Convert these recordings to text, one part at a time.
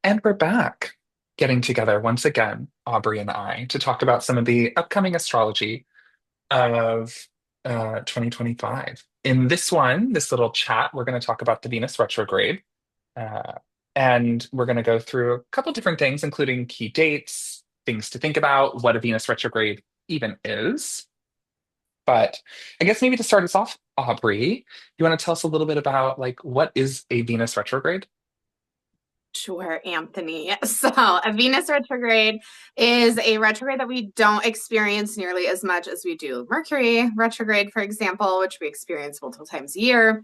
And we're back, getting together once again, Aubrey and I, to talk about some of the upcoming astrology of 2025. In this one, this little chat, we're going to talk about the Venus retrograde. Uh, and we're going to go through a couple different things, including key dates, things to think about, what a Venus retrograde even is. But I guess maybe to start us off, Aubrey, you want to tell us a little bit about like what is a Venus retrograde? Sure, Anthony. So, a Venus retrograde is a retrograde that we don't experience nearly as much as we do Mercury retrograde, for example, which we experience multiple times a year.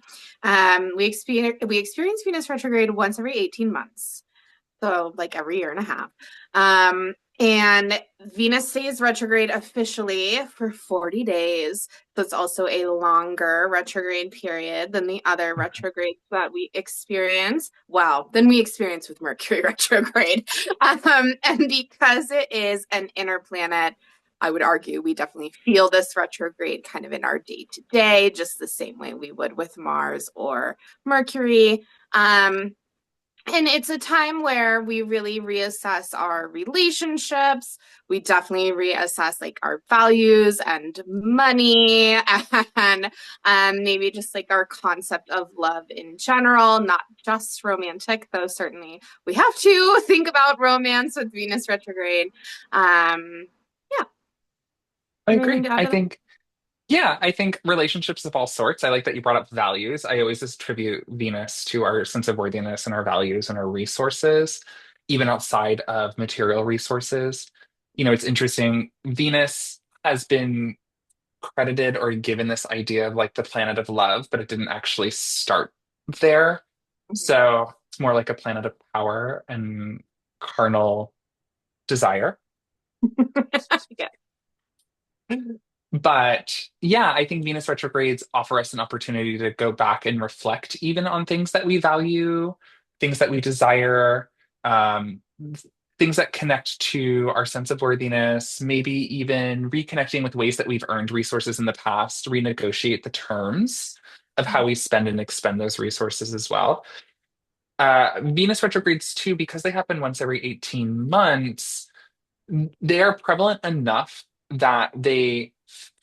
We experience Venus retrograde once every 18 months, so like every year and a half. And Venus stays retrograde officially for 40 days. So it's also a longer retrograde period than the other retrogrades that we experience. Well, than we experience with Mercury retrograde. And because it is an inner planet, I would argue we definitely feel this retrograde kind of in our day to day, just the same way we would with Mars or Mercury. And it's a time where we really reassess our relationships. We definitely reassess like our values and money and maybe just like our concept of love in general, not just romantic, though certainly we have to think about romance with Venus retrograde. Yeah, I anything agree. to add I to that? think Yeah, I think relationships of all sorts. I like that you brought up values. I always attribute Venus to our sense of worthiness and our values and our resources, even outside of material resources. It's interesting. Venus has been credited or given this idea of like the planet of love, but it didn't actually start there. So it's more like a planet of power and carnal desire. Yeah. But yeah, I think Venus retrogrades offer us an opportunity to go back and reflect even on things that we value, things that we desire, um, things that connect to our sense of worthiness, maybe even reconnecting with ways that we've earned resources in the past, renegotiate the terms of how we spend and expend those resources as well. Venus retrogrades, too, because they happen once every 18 months, they are prevalent enough that they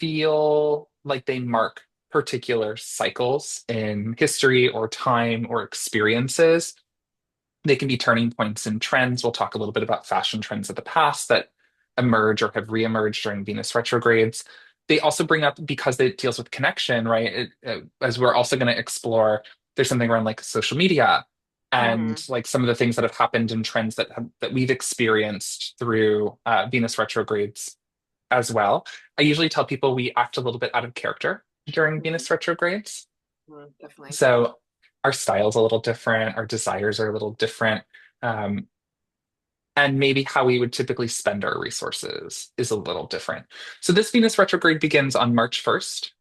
feel like they mark particular cycles in history or time or experiences. They can be turning points in trends. We'll talk a little bit about fashion trends of the past that emerge or have reemerged during Venus retrogrades. They also bring up, because it deals with connection, right? As we're also going to explore, there's something around like social media Mm-hmm. and like some of the things that have happened and trends that we've experienced through Venus retrogrades as well. I usually tell people we act a little bit out of character during Mm-hmm. Venus retrogrades. Definitely. So our style's a little different, our desires are a little different. Um, and maybe how we would typically spend our resources is a little different. So this Venus retrograde begins on March 1st,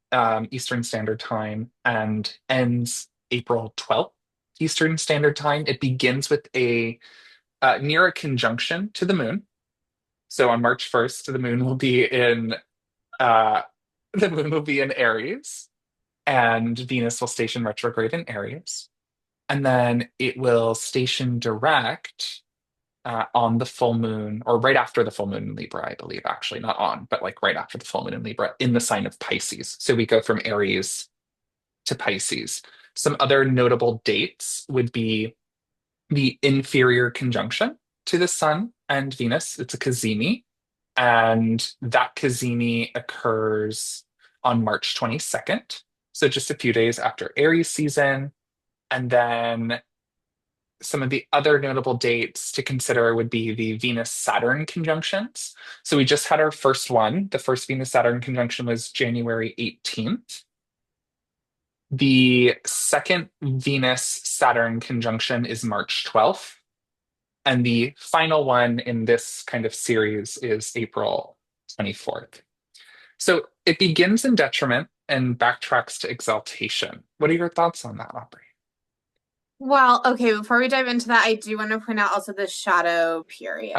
Eastern Standard Time, and ends April 12th, Eastern Standard Time. It begins with a near a conjunction to the moon. So on March 1st, uh, the moon will be in Aries, and Venus will station retrograde in Aries. And then it will station direct on the full moon, or right after the full moon in Libra, I believe, actually, not on, but like right after the full moon in Libra, in the sign of Pisces. So we go from Aries to Pisces. Some other notable dates would be the inferior conjunction to the Sun and Venus. It's a cazimi, and that cazimi occurs on March 22nd. So just a few days after Aries season. And then some of the other notable dates to consider would be the Venus Saturn conjunctions. So we just had our first one. The first Venus Saturn conjunction was January 18th. The second Venus Saturn conjunction is March 12th. And the final one in this kind of series is April 24th. So it begins in detriment and backtracks to exaltation. What are your thoughts on that, Aubrey? Well, okay, before we dive into that, I do want to point out also the shadow Oh, period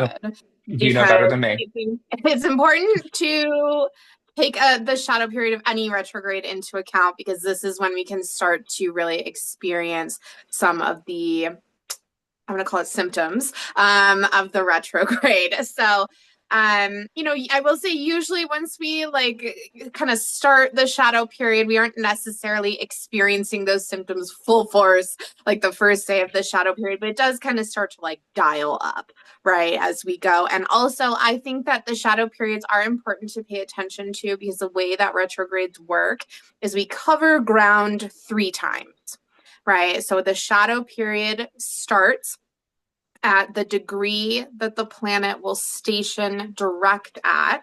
you know because better than me. I think it's important to take the shadow period of any retrograde into account because this is when we can start to really experience some of the I'm going to call it symptoms of the retrograde. So, I will say usually once we like kind of start the shadow period, we aren't necessarily experiencing those symptoms full force like the first day of the shadow period, but it does kind of start to like dial up, right, as we go. And also, I think that the shadow periods are important to pay attention to because the way that retrogrades work is we cover ground 3 times, right? So the shadow period starts at the degree that the planet will station direct at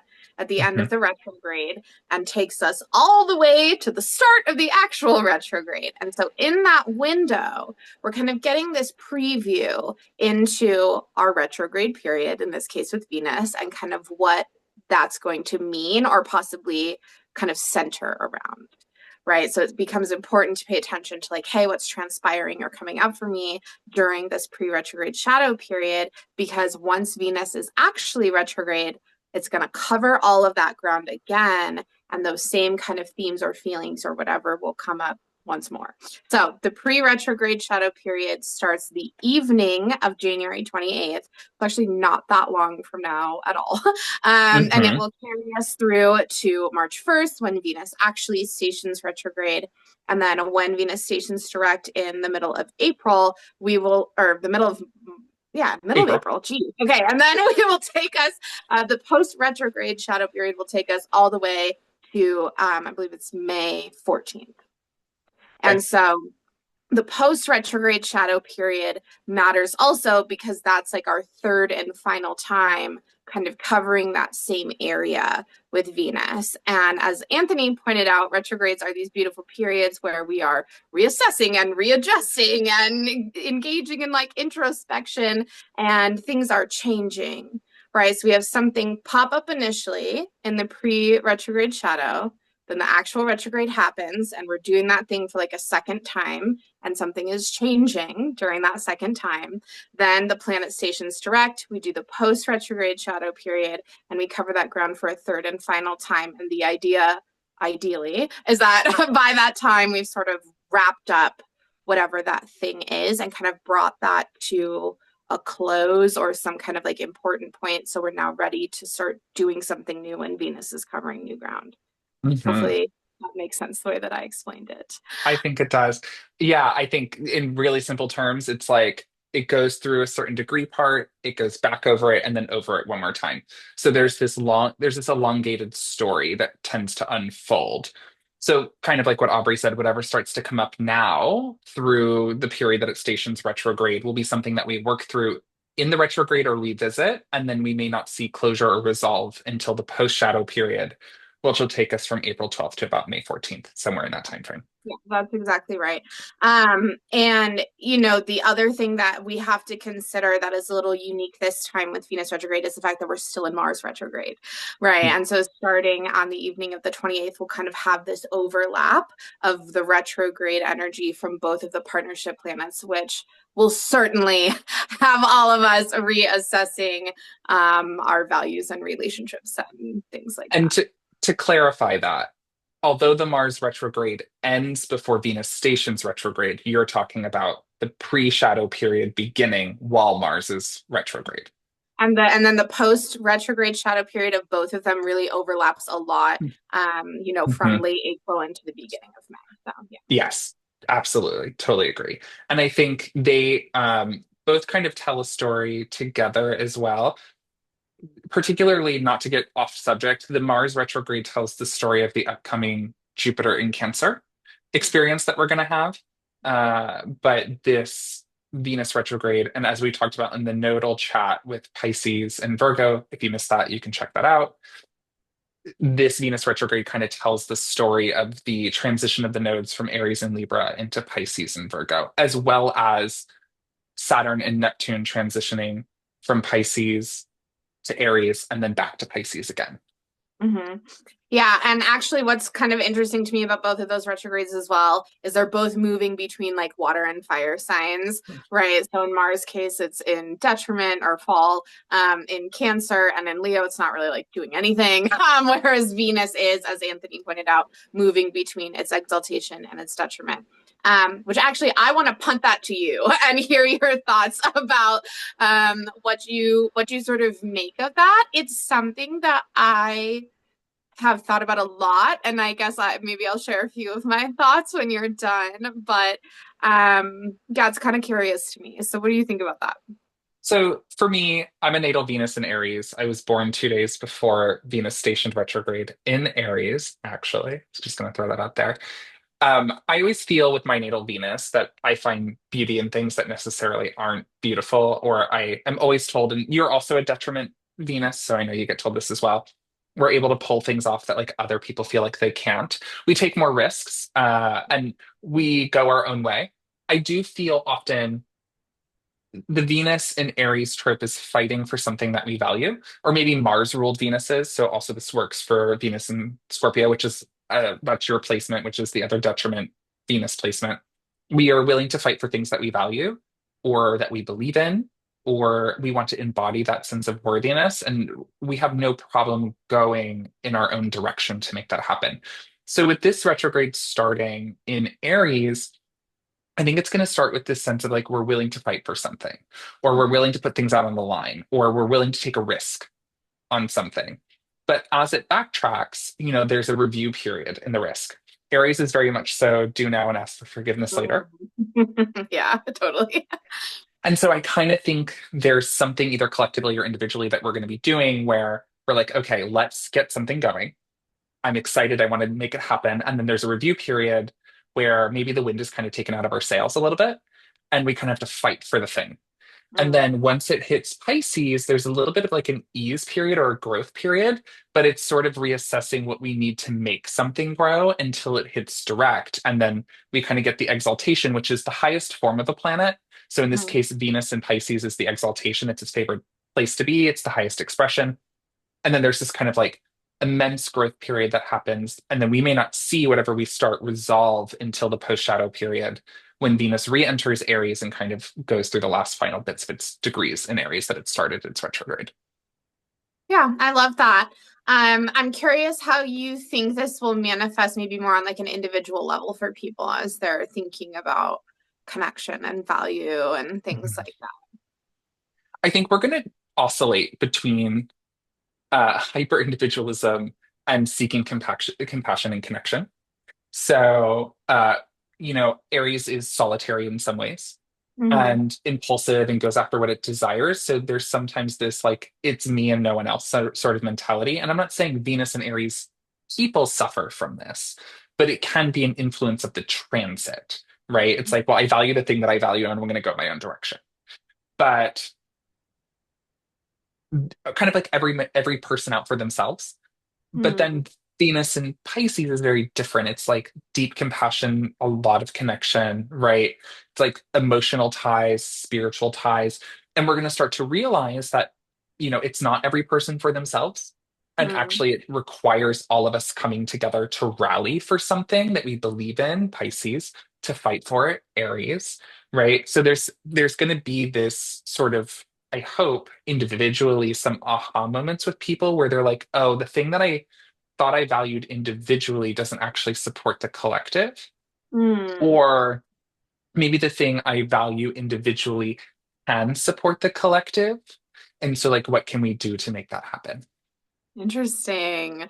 the end Hmm. of the retrograde and takes us all the way to the start of the actual retrograde. And so in that window, we're kind of getting this preview into our retrograde period, in this case with Venus, and kind of what that's going to mean or possibly kind of center around, right? So it becomes important to pay attention to like, hey, what's transpiring or coming up for me during this pre-retrograde shadow period, because once Venus is actually retrograde, it's going to cover all of that ground again, and those same kind of themes or feelings or whatever will come up once more. So the pre-retrograde shadow period starts the evening of January 28th. It's actually not that long from now at all. And it Hmm. will carry us through to March 1st when Venus actually stations retrograde. And then when Venus stations direct in the middle of April, or the middle of, yeah, middle of April. April. Gee. Okay. And then we will take us, the post retrograde shadow period will take us all the way to, I believe it's May 14th. And Okay. so the post retrograde shadow period matters also because that's like our third and final time kind of covering that same area with Venus. And as Anthony pointed out, retrogrades are these beautiful periods where we are reassessing and readjusting and engaging in like introspection, and things are changing, right? So we have something pop up initially in the pre retrograde shadow. Then the actual retrograde happens, and we're doing that thing for like a second time, and something is changing during that second time. Then the planet stations direct. We do the post retrograde shadow period, and we cover that ground for a third and final time. And the idea, ideally, is that by that time we've sort of wrapped up whatever that thing is and kind of brought that to a close or some kind of like important point. So we're now ready to start doing something new when Venus is covering new ground. Hmm. Hopefully that makes sense the way that I explained it. I think it does. Yeah, I think in really simple terms, it's like it goes through a certain degree part, it goes back over it, and then over it one more time. So there's this elongated story that tends to unfold. So kind of like what Aubrey said, whatever starts to come up now through the period that it stations retrograde will be something that we work through in the retrograde or revisit, and then we may not see closure or resolve until the post shadow period, which will take us from April 12th to about May 14th, somewhere in that time frame. Yeah, that's exactly right. And the other thing that we have to consider that is a little unique this time with Venus retrograde is the fact that we're still in Mars retrograde, right? And so starting on the evening of the 28th, we'll kind of have this overlap of the retrograde energy from both of the partnership planets, which will certainly have all of us reassessing our values and relationships and things like And that. to clarify that, although the Mars retrograde ends before Venus stations retrograde, you're talking about the pre-shadow period beginning while Mars is retrograde. And then the post retrograde shadow period of both of them really overlaps a lot, from Mhm. late April into the beginning of May. So yeah. Yes, absolutely. Totally agree. And I think they both kind of tell a story together as well. Particularly, not to get off subject, the Mars retrograde tells the story of the upcoming Jupiter in Cancer experience that we're going to have. But this Venus retrograde, and as we talked about in the nodal chat with Pisces and Virgo, if you missed that, you can check that out. This Venus retrograde kind of tells the story of the transition of the nodes from Aries and Libra into Pisces and Virgo, as well as Saturn and Neptune transitioning from Pisces to Aries and then back to Pisces again. Mm-hmm. Yeah, and actually, what's kind of interesting to me about both of those retrogrades as well is they're both moving between like water and fire signs, right? So in Mars' case, it's in detriment or fall. In Cancer and in Leo, it's not really like doing anything. Whereas Venus is, as Anthony pointed out, moving between its exaltation and its detriment. Which actually I want to punt that to you and hear your thoughts about what you sort of make of that. It's something that I have thought about a lot, and I guess maybe I'll share a few of my thoughts when you're done. But yeah, it's kind of curious to me. So what do you think about that? So for me, I'm a natal Venus in Aries. I was born 2 days before Venus stationed retrograde in Aries, actually. Just going to throw that out there. I always feel with my natal Venus that I find beauty in things that necessarily aren't beautiful, or I am always told, and you're also a detriment Venus, so I know you get told this as well. We're able to pull things off that like other people feel like they can't. We take more risks, and we go our own way. I do feel often the Venus in Aries trope is fighting for something that we value, or maybe Mars ruled Venuses. So also this works for Venus in Scorpio, which is that's your placement, which is the other detriment Venus placement. We are willing to fight for things that we value or that we believe in, or we want to embody that sense of worthiness. And we have no problem going in our own direction to make that happen. So with this retrograde starting in Aries, I think it's going to start with this sense of like we're willing to fight for something, or we're willing to put things out on the line, or we're willing to take a risk on something. But as it backtracks, there's a review period in the risk. Aries is very much so do now and ask for forgiveness later. Yeah, totally. And so I kind of think there's something either collectively or individually that we're going to be doing where we're like, okay, let's get something going. I'm excited. I want to make it happen. And then there's a review period where maybe the wind is kind of taken out of our sails a little bit and we kind of have to fight for the thing. And Mm, then once it hits Pisces, there's a little bit of like an ease period or a growth period, but it's sort of reassessing what we need to make something grow until it hits direct. And then we kind of get the exaltation, which is the highest form of a planet. So in this mm, case, Venus in Pisces is the exaltation. It's its favorite place to be. It's the highest expression. And then there's this kind of like immense growth period that happens. And then we may not see whatever we start resolve until the post shadow period when Venus re enters Aries and kind of goes through the last final bits of its degrees in Aries that it started its retrograde. yeah, I love that. I'm curious how you think this will manifest maybe more on like an individual level for people as they're thinking about connection and value and things Mhm. like that. I think we're going to oscillate between hyper individualism and seeking compassion and connection. So, Aries is solitary in some ways Hmm. and impulsive and goes after what it desires. So there's sometimes this like, it's me and no one else sort of mentality. And I'm not saying Venus and Aries people suffer from this, but it can be an influence of the transit, right? It's like, well, I value the thing that I value and I'm going to go my own direction. But kind of like every person out for themselves. But Hmm. then Venus and Pisces is very different. It's like deep compassion, a lot of connection, right? It's like emotional ties, spiritual ties. And we're going to start to realize that, it's not every person for themselves. And Hmm. actually, it requires all of us coming together to rally for something that we believe in, Pisces, to fight for it, Aries, right? So there's going to be this sort of I hope individually some aha moments with people where they're like, oh, the thing that I thought I valued individually doesn't actually support the collective. Hmm. Or maybe the thing I value individually can support the collective. And so, like, what can we do to make that happen? Interesting.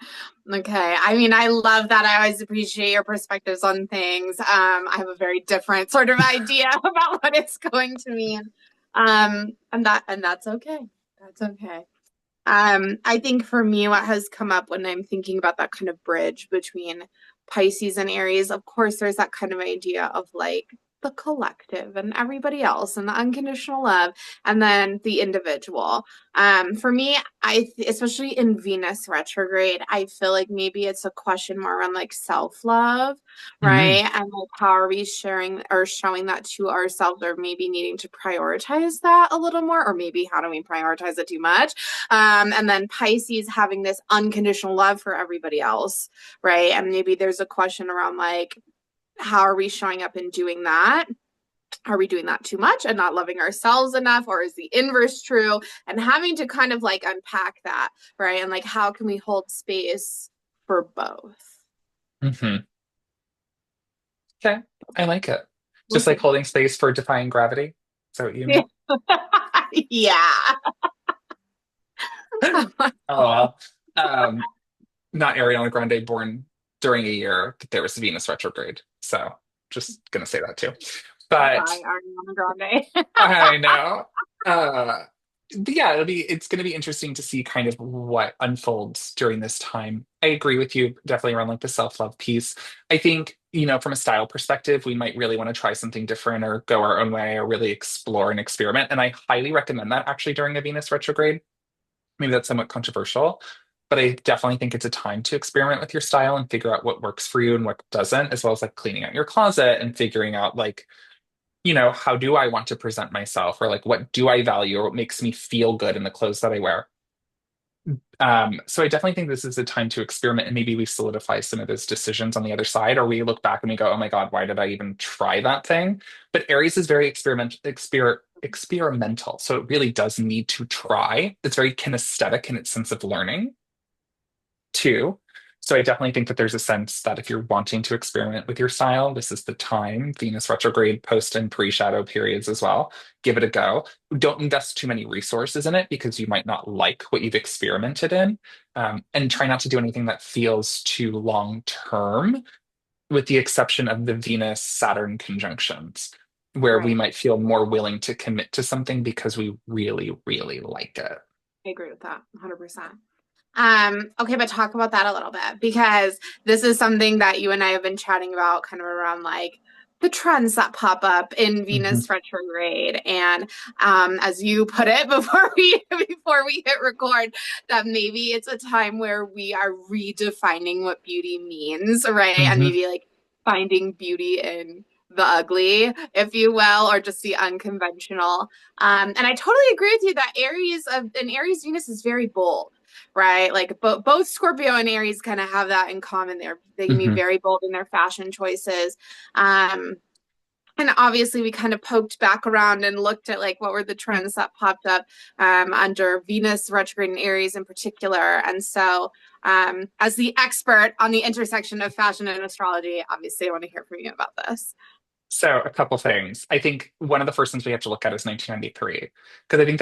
Okay. I mean, I love that. I always appreciate your perspectives on things. I have a very different sort of idea about what it's going to mean. And that's okay. That's okay. I think for me, what has come up when I'm thinking about that kind of bridge between Pisces and Aries, of course, there's that kind of idea of like the collective and everybody else and the unconditional love, and then the individual. For me, especially in Venus retrograde, I feel like maybe it's a question more around like self-love, Mhm. right? And like how are we sharing or showing that to ourselves, or maybe needing to prioritize that a little more, or maybe how do we prioritize it too much? And then Pisces having this unconditional love for everybody else, right? And maybe there's a question around like, how are we showing up and doing that? Are we doing that too much and not loving ourselves enough? Or is the inverse true? And having to kind of like unpack that, right? And like, how can we hold space for both? Mhm. Okay, I like it. We'll Just like see. holding space for defying gravity. Is that what you Yeah. mean? Yeah. Oh well. Um, Not Ariana Grande born during a year that there was Venus retrograde. So just gonna say that too. But Bye, Ariana Grande. I know. Uh, but yeah, it's going to be interesting to see kind of what unfolds during this time. I agree with you definitely around like the self-love piece. I think, from a style perspective, we might really want to try something different or go our own way or really explore and experiment. And I highly recommend that actually during a Venus retrograde. Maybe that's somewhat controversial, but I definitely think it's a time to experiment with your style and figure out what works for you and what doesn't, as well as like cleaning out your closet and figuring out like how do I want to present myself or like what do I value or what makes me feel good in the clothes that I wear. So I definitely think this is a time to experiment and maybe we solidify some of those decisions on the other side, or we look back and we go, oh my God, why did I even try that thing? But Aries is very experimental. So it really does need to try. It's very kinesthetic in its sense of learning too. So I definitely think that there's a sense that if you're wanting to experiment with your style, this is the time. Venus retrograde, post and pre-shadow periods as well. Give it a go. Don't invest too many resources in it because you might not like what you've experimented in. And try not to do anything that feels too long term, with the exception of the Venus Saturn conjunctions, where we Right. might feel more willing to commit to something because we really, really like it. I agree with that 100%. Okay, but talk about that a little bit because this is something that you and I have been chatting about kind of around like the trends that pop up in Mhm. Venus retrograde. And as you put it before we hit record, that maybe it's a time where we are redefining what beauty means, right? And Mhm. maybe like finding beauty in the ugly, if you will, or just the unconventional. And I totally agree with you that Aries Venus is very bold, right? Like both Scorpio and Aries kind of have that in common. They can be Mhm. very bold in their fashion choices. Um, and obviously, we kind of poked back around and looked at like what were the trends that popped up under Venus retrograde and Aries in particular. And so, as the expert on the intersection of fashion and astrology, obviously, I want to hear from you about this. So a couple things. I think one of the first things we have to look at is 1993 because I think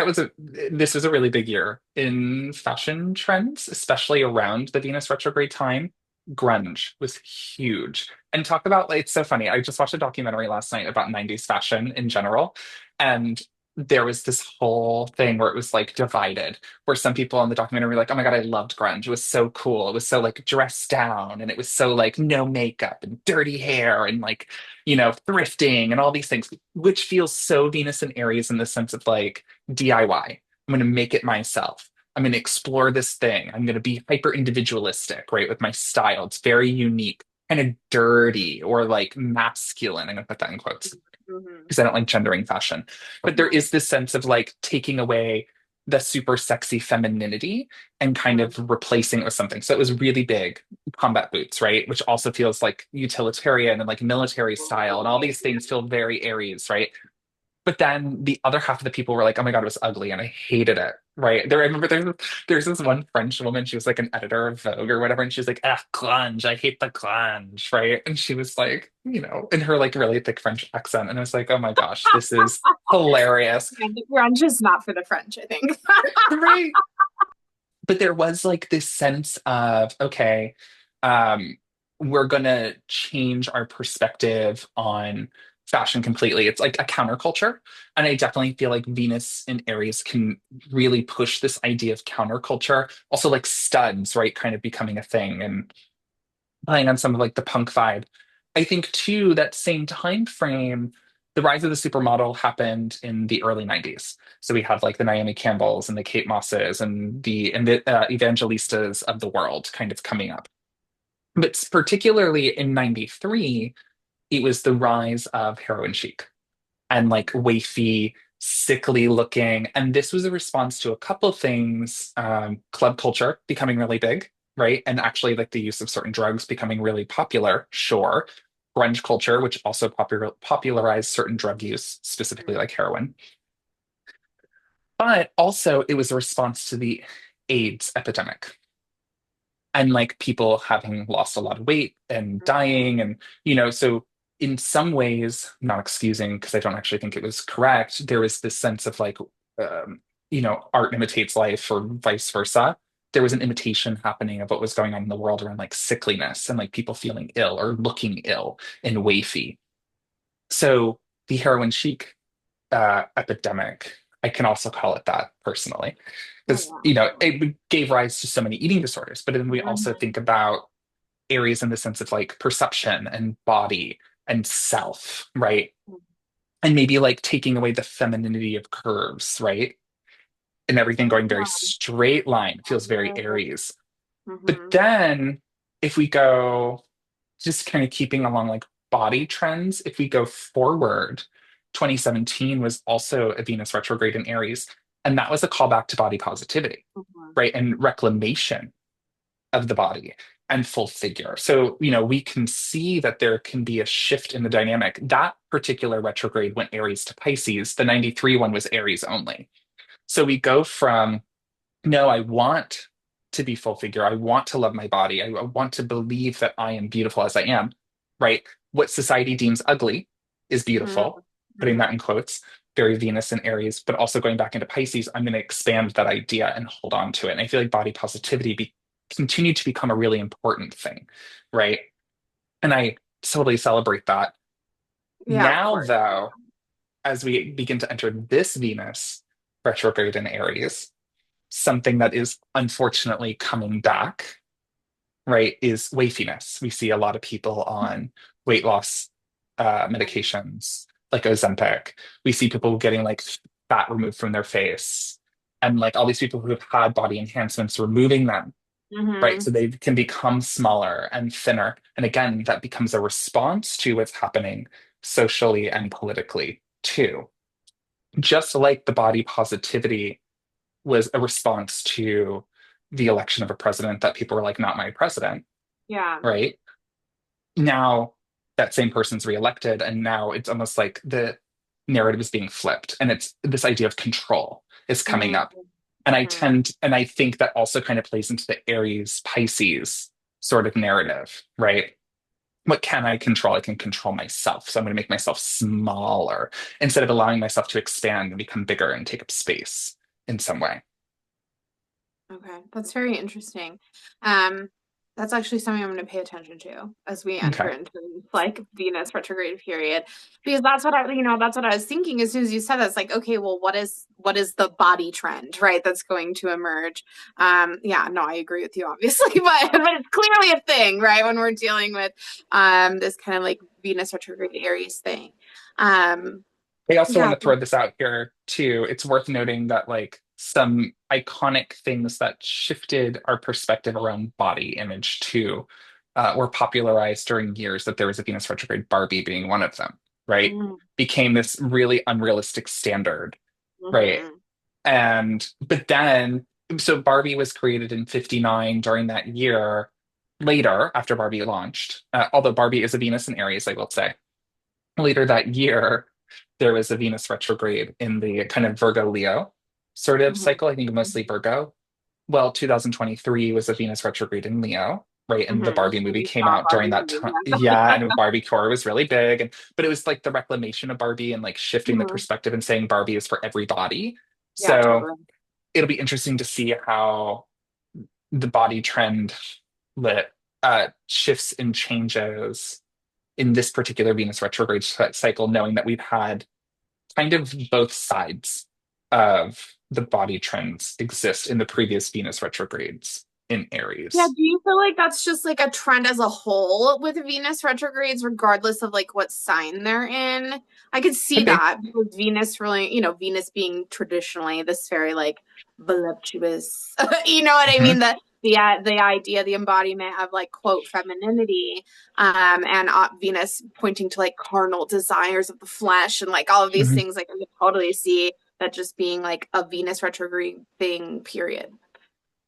this was a really big year in fashion trends, especially around the Venus retrograde time. Grunge was huge. And talk about like, it's so funny. I just watched a documentary last night about 90s fashion in general, and there was this whole thing where it was like divided, where some people in the documentary were like, "Oh my God, I loved grunge. It was so cool. It was so like dressed down and it was so like no makeup and dirty hair and like thrifting and all these things, which feels so Venus and Aries in the sense of like DIY. I'm going to make it myself. I'm going to explore this thing. I'm going to be hyper individualistic, right, with my style. It's very unique, kind of dirty or like masculine. I'm going to put that in quotes Mm-hmm. because I don't like gendering fashion. But there is this sense of like taking away the super sexy femininity and kind of replacing it with something. So it was really big combat boots, right? Which also feels like utilitarian and like military style, and all these things feel very Aries, right? But then the other half of the people were like, "Oh my God, it was ugly," and I hated it. Right there, I remember there's this one French woman. She was like an editor of Vogue or whatever, and she was like, "Ah, grunge! I hate the grunge!" Right? And she was like, in her like really thick French accent, and I was like, "Oh my gosh, this is hilarious!" And grunge is not for the French, I think. Right? But there was like this sense of okay, um we're gonna change our perspective on fashion completely. It's like a counterculture, and I definitely feel like Venus and Aries can really push this idea of counterculture, also like studs, right, kind of becoming a thing and playing on some of like the punk vibe. I think too that same time frame, the rise of the supermodel happened in the early 90s. So we had like the Naomi Campbells and the Kate Mosses and the Evangelistas of the world kind of coming up. But particularly in 93, it was the rise of heroin chic and like wafy, sickly looking. And this was a response to a couple of things, club culture becoming really big, right? And actually, like the use of certain drugs becoming really popular, sure. Grunge culture, which also popularized certain drug use, specifically like heroin. But also, it was a response to the AIDS epidemic and like people having lost a lot of weight and dying. And, so in some ways, not excusing because I don't actually think it was correct, there was this sense of like, um, art imitates life or vice versa. There was an imitation happening of what was going on in the world around like sickliness and like people feeling ill or looking ill and wafy. So the heroin chic epidemic, I can also call it that personally, Oh, because wow. it gave rise to so many eating disorders. But then we also Mhm. think about areas in the sense of like perception and body and self, right? And maybe like taking away the femininity of curves, right? And everything going very straight line feels very Aries. But Mm-hmm. then if we go just kind of keeping along like body trends, if we go forward, 2017 was also a Venus retrograde in Aries. And that was a callback to body positivity, Hmm. right? And reclamation of the body and full figure. So, we can see that there can be a shift in the dynamic. That particular retrograde went Aries to Pisces. The 93 one was Aries only. So we go from, no, I want to be full figure. I want to love my body. I want to believe that I am beautiful as I am, right? What society deems ugly is beautiful, putting that Mm-hmm. in quotes, very Venus and Aries, but also going back into Pisces, I'm going to expand that idea and hold on to it. And I feel like body positivity continue to become a really important thing, right? And I totally celebrate that. Yeah, of Now, course. though, as we begin to enter this Venus retrograde in Aries, something that is unfortunately coming back, right, is wafiness. We see a lot of people on weight loss medications like Ozempic. We see people getting like fat removed from their face. And like all these people who have had body enhancements removing them, right? Mm-hmm. So they can become smaller and thinner. And again, that becomes a response to what's happening socially and politically too. Just like the body positivity was a response to the election of a president that people were like, not my president, Yeah. right? Now that same person's reelected, and now it's almost like the narrative is being flipped, and it's this idea of control is coming up. And Mm-hmm. and I think that also kind of plays into the Aries Pisces sort of narrative, right? What can I control? I can control myself. So I'm going to make myself smaller instead of allowing myself to expand and become bigger and take up space in some way. Okay, that's very interesting. Um, that's actually something I'm going to pay attention to as we enter Okay. into like Venus retrograde period, because that's what I was thinking as soon as you said that. It's like, okay, well, what is the body trend, right? That's going to emerge. Yeah, no, I agree with you, obviously, but it's clearly a thing, right? When we're dealing with this kind of like Venus retrograde Aries thing. Um, I also want yeah. to throw this out here too. It's worth noting that like some iconic things that shifted our perspective around body image too were popularized during years that there was a Venus retrograde, Barbie being one of them, right? Mm-hmm. Became this really unrealistic standard, right? Mm-hmm. But then, so Barbie was created in 59 during that year. Later, after Barbie launched, although Barbie is a Venus in Aries, I will say, later that year, there was a Venus retrograde in the kind of Virgo Leo sort of cycle. I think mostly Virgo. Well, 2023 was a Venus retrograde in Leo, right? And the Mm-hmm. Barbie movie We came saw out during Barbie that movie. time. Yes. Yeah, and Barbie core was really big. But it was like the reclamation of Barbie and like shifting the Mhm. perspective and saying Barbie is for everybody. Yeah, So totally. it'll be interesting to see how the body trend lit shifts and changes in this particular Venus retrograde cycle, knowing that we've had kind of both sides of the body trends exist in the previous Venus retrogrades in Yeah, Aries. do you feel like that's just like a trend as a whole with Venus retrogrades, regardless of like what sign they're in? I could see Could be. that because Venus really, Venus being traditionally this very like voluptuous, you know what I Mhm, mean? The idea, the embodiment of like quote femininity, and Venus pointing to like carnal desires of the flesh and like all of these mhm, things. Like I could totally see that just being like a Venus retrograde thing, period.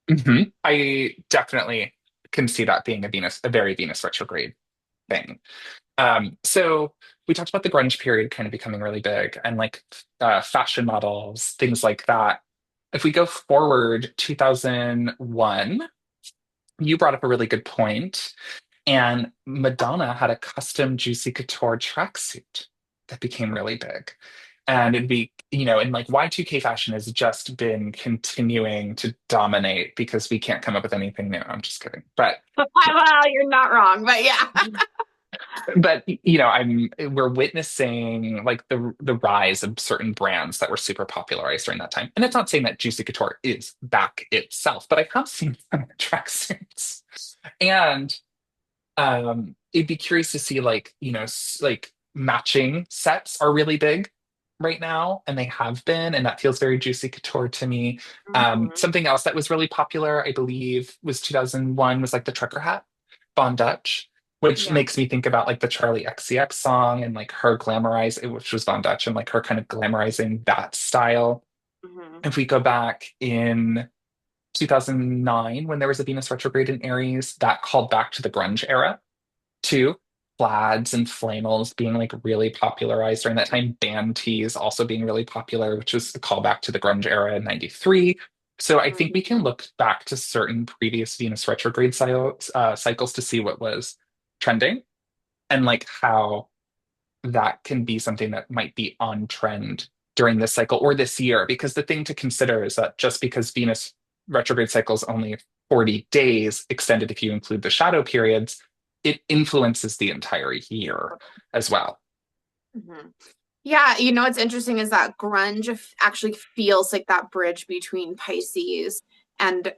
mhm. I definitely can see that being a very Venus retrograde thing. So we talked about the grunge period kind of becoming really big and like fashion models, things like that. If we go forward 2001, you brought up a really good point. And Madonna had a custom Juicy Couture tracksuit that became really big. And it'd be, and like Y2K fashion has just been continuing to dominate because we can't come up with anything new. I'm just kidding. Well, you're not wrong, but yeah. We're witnessing like the rise of certain brands that were super popularized during that time. And it's not saying that Juicy Couture is back itself, but I have seen some tracksuits. And it'd be curious to see like like matching sets are really big right now, and they have been, and that feels very Juicy Couture to me. Mhm. Something else that was really popular, I believe, was 2001 was like the trucker hat, Von Dutch, which Yeah. makes me think about like the Charlie XCX song and like her which was Von Dutch, and like her kind of glamorizing that style. Mhm. If we go back in 2009 when there was a Venus retrograde in Aries, that called back to the grunge era too. Plaids and flannels being like really popularized during that time. Band tees also being really popular, which was a callback to the grunge era in '93. So I think we Mhm. can look back to certain previous Venus retrograde cycles to see what was trending and like how that can be something that might be on trend during this cycle or this year. Because the thing to consider is that just because Venus retrograde cycle is only 40 days, extended if you include the shadow periods, it influences the entire year as well. Mhm. Yeah, what's interesting is that grunge actually feels like that bridge between Pisces and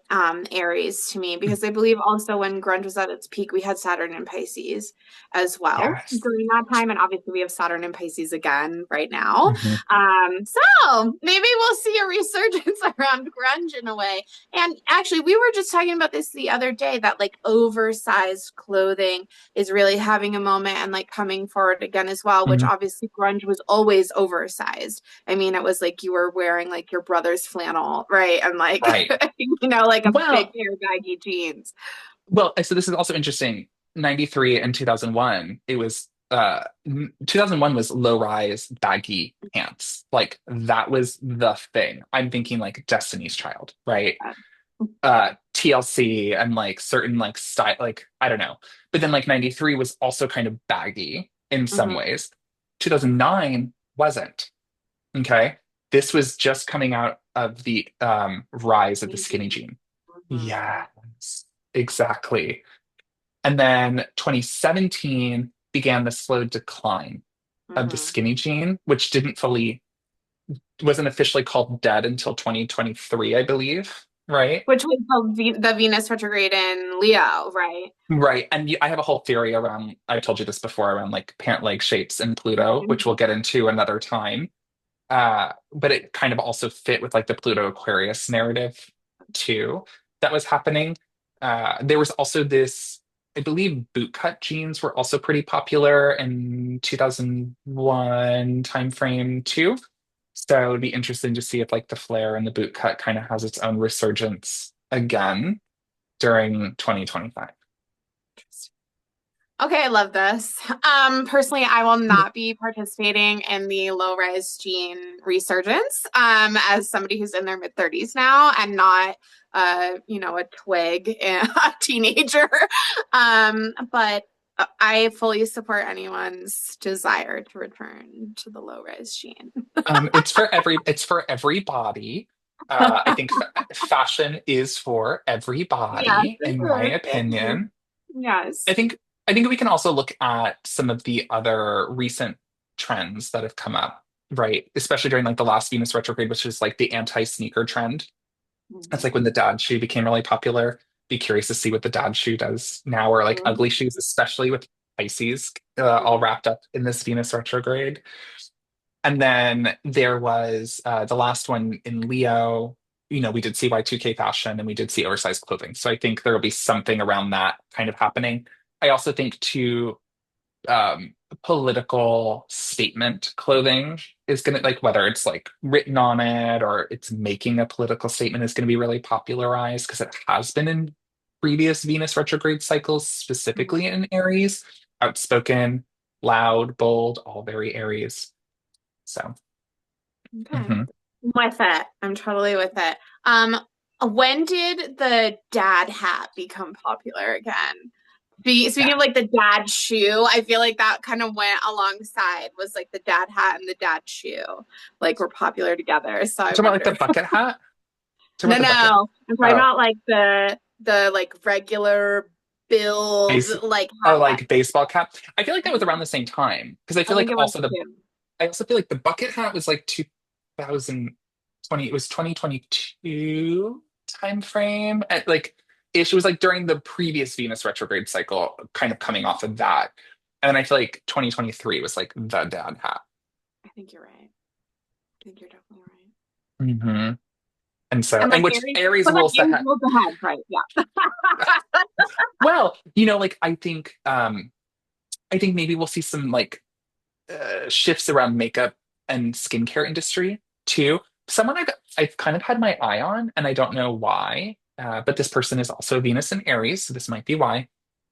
Aries to me, because I believe also when grunge was at its peak, we had Saturn in Pisces as well Yes. during that time, and obviously we have Saturn in Pisces again right now. Mhm. So maybe we'll see a resurgence around grunge in a way. And actually, we were just talking about this the other day, that like oversized clothing is really having a moment and like coming forward again as well, which Mhm. obviously grunge was always oversized. I mean, it was like you were wearing like your brother's flannel, right? And like, Right. like a big Well, pair of baggy jeans. so this is also interesting. 93 and 2001, it was 2001 was low rise baggy pants. Like that was the thing. I'm thinking like Destiny's Child, right? TLC and like certain like style, like I don't know. But then like 93 was also kind of baggy in some Mm-hmm. ways. 2009 wasn't. Okay. This was just coming out of the rise of the skinny jean. Mm-hmm. Yes, exactly. And then 2017 began the slow decline of the Mm-hmm. skinny jean, which wasn't officially called dead until 2023, I believe. Right. Which was the Venus retrograde in Leo, right? Right. And I have a whole theory around, I told you this before, around like pant leg shapes and Pluto, which we'll get into another time. But it kind of also fit with like the Pluto Aquarius narrative too that was happening. There was also this, I believe bootcut jeans were also pretty popular in 2001 timeframe too. So it'd be interesting to see if like the flare and the bootcut kind of has its own resurgence again during 2025. Okay, I love this. Personally, I will not be participating in the low-rise gene resurgence, as somebody who's in their mid-30s now and not, a twig and a teenager. But I fully support anyone's desire to return to the low-rise gene. It's for everybody. I think fashion is for Yes, everybody, it in my is. It is. opinion. I Yes. think I think we can also look at some of the other recent trends that have come up, right? Especially during like the last Venus retrograde, which is like the anti-sneaker trend. That's like when Mhm. the dad shoe became really popular. Be curious to see what the dad shoe does now, or like ugly Mhm. shoes, especially with Pisces all Mhm. wrapped up in this Venus retrograde. And then there was the last one in Leo. We did see Y2K fashion and we did see oversized clothing. So I think there will be something around that kind of happening. I also think too, political statement clothing is going to, like, whether it's like written on it or it's making a political statement, is going to be really popularized because it has been in previous Venus retrograde cycles, specifically Mhm. in Aries. Outspoken, loud, bold, all very Aries. So. Okay. Mhm. With it. I'm totally with it. When did the dad hat become popular again? Speaking of like the dad shoe, I feel like that kind of went alongside was like the dad hat and the dad shoe, like were popular together. So I Talking about like the wonder. bucket hat? Talking about No, the bucket hat? no, I'm talking Oh, about like the like regular build base, like oh, hat. like baseball cap. I feel like that was around the same time because I I feel like think it was also the too. I also feel like the bucket hat was like 2020. It was 2022 time frame. At like ish. It was like during the previous Venus retrograde cycle, kind of coming off of that. And then I feel like 2023 was like the dad hat. I think you're right. I think you're definitely right. Hmm. And so, And and like which Aries, Aries but like rules the Aries hat. was the head, right? Yeah. Well, like I think maybe we'll see some like shifts around makeup and skincare industry too. Someone I've kind of had my eye on, and I don't know why, but this person is also Venus in Aries, so this might be why.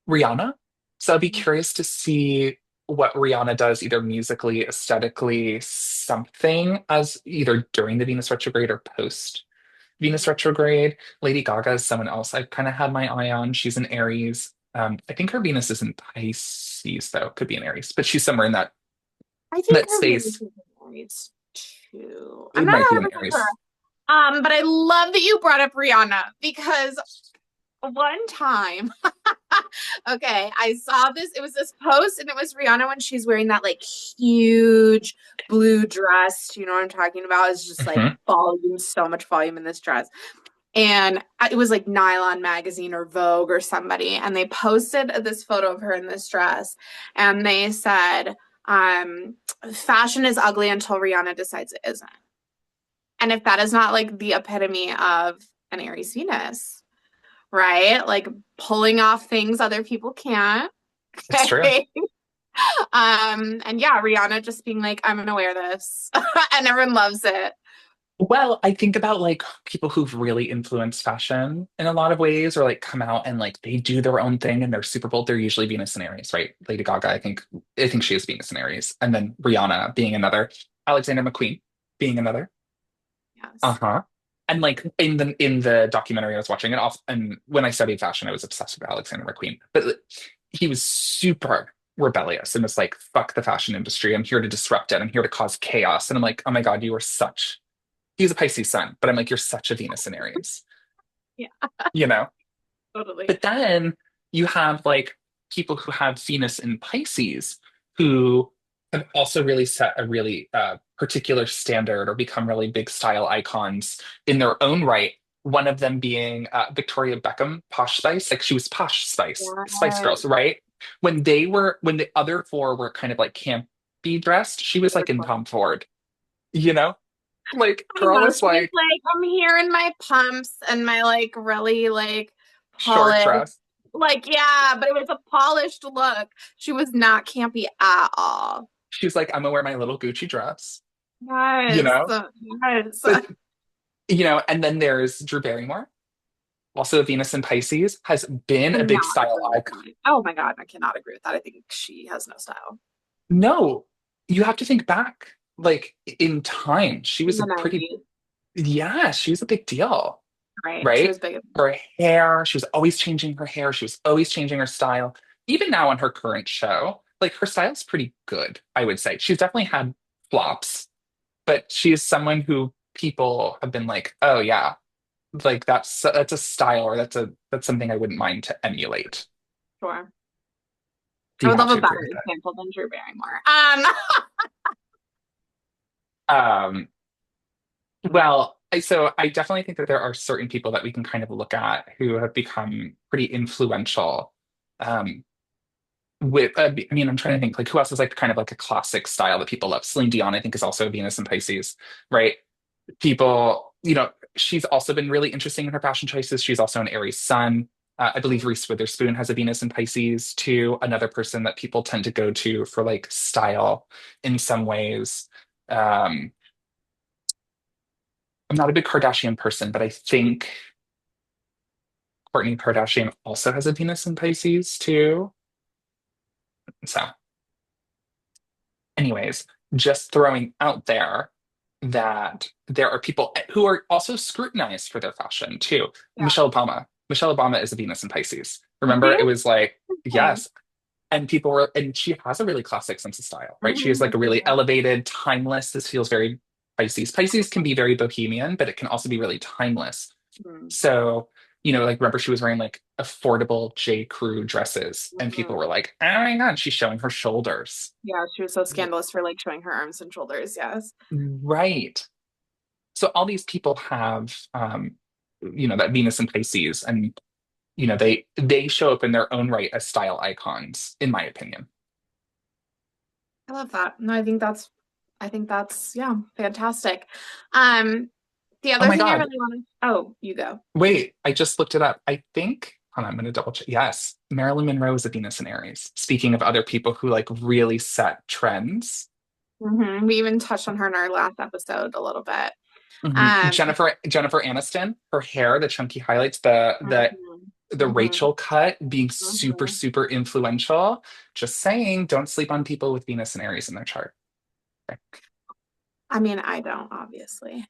Rihanna. So I'd be curious to see what Rihanna does, either musically, aesthetically, something as either during the Venus retrograde or post Venus retrograde. Lady Gaga is someone else I've kind of had my eye on. She's in Aries. I think her Venus is in Pisces, though. Could be in Aries, but she's somewhere in I think that her Venus space. is in Aries too. I'm It not might be in 100% sure. Aries. But I love that you brought up Rihanna because one time, okay, I saw this. It was this post, and it was Rihanna when she's wearing that like huge blue dress. You know what I'm talking about? It's just like Mhm. volume, so much volume in this dress. And it was like Nylon Magazine or Vogue or somebody, and they posted this photo of her in this dress, and they said, um, "Fashion is ugly until Rihanna decides it isn't." And if that is not like the epitome of an Aries Venus, right? Like pulling off things other people can't. It's true. Okay. And yeah, Rihanna just being like, I'm gonna wear this. And everyone loves it. Well, I think about like people who've really influenced fashion in a lot of ways, or like come out and like they do their own thing and they're super bold. They're usually Venus and Aries, right? Lady Gaga, I think she is Venus and Aries, and then Rihanna being another, Alexander McQueen being another. Yes. Uh-huh. And like in the documentary I was watching, and when I studied fashion, I was obsessed with Alexander McQueen. But like, he was super rebellious and was like, fuck the fashion industry. I'm here to disrupt it. I'm here to cause chaos. And I'm like, oh my God, you are such he's a Pisces sun, but I'm like, you're such a Venus in Aries, Yeah, you know? totally. But then you have like people who have Venus in Pisces who have also really set a really particular standard or become really big style icons in their own right. One of them being Victoria Beckham, Posh Spice. Like she was Posh Spice, Spice Yes. Girls, right? When the other four were kind of like campy dressed, she was like in Tom Ford, you know? Like, I girl know. was She was like like, I'm here in my pumps and my like really like short polished, dress. like, yeah, but it was a polished look. She was not campy at all. She's like, I'm gonna wear my little Gucci dress, you Yes. know? Yes. But, and then there's Drew Barrymore, also Venus in Pisces, has been a big Cannot style agree with icon. that. Oh my God, I cannot agree with that. I think she has no style. No, you have to think back, like in time, she In was the a pretty, 90s, yeah, she was a big deal, right? She right? was big. Her hair, she was always changing her hair, she was always changing her style. Even now on her current show, like her style's pretty good, I would say. She's definitely had flops, but she is someone who people have been like, oh yeah, like that's a style or that's something I wouldn't mind to emulate. Sure. Do I you would have love a to agree better with example than Drew Barrymore. that? Well, so I definitely think that there are certain people that we can kind of look at who have become pretty influential. Um, I mean, I'm trying to think like who else is like kind of like a classic style that people love. Celine Dion, I think, is also Venus and Pisces, right? People, she's also been really interesting in her fashion choices. She's also an Aries sun. I believe Reese Witherspoon has a Venus in Pisces too. Another person that people tend to go to for like style in some ways. Um, I'm not a big Kardashian person, but I think Kourtney Kardashian also has a Venus in Pisces too. So, anyways, just throwing out there that there are people who are also scrutinized for their fashion too. Yeah. Michelle Obama. Michelle Obama is a Venus in Pisces. See? Remember, it was like, Okay. yes. And people were, and she has a really classic sense of style, right? She is like a really Mhm. elevated, timeless. This feels very Pisces. Pisces can be very bohemian, but it can also be really timeless. Mhm. So, like remember she was wearing like affordable J. Crew dresses, and people Mhm. were like, "Oh my God, she's showing her shoulders." Yeah, she was so scandalous for like showing her arms and shoulders. Yes. Right. So all these people have, that Venus and Pisces, and they show up in their own right as style icons, in my opinion. I love that. No, I think that's yeah, fantastic. Um, the Oh other my thing I God. really want to, oh, you go. Wait, I just looked it up. I think, hold on, I'm going to double check. Yes, Marilyn Monroe is a Venus in Aries. Speaking of other people who like really set trends, We even touched on her in our last episode a little bit. mhm. Um, Jennifer Aniston, her hair, the chunky highlights, the mhm, Rachel cut being super, mhm. super influential. Just saying, don't sleep on people with Venus and Aries in their chart. Okay. I mean, I don't obviously.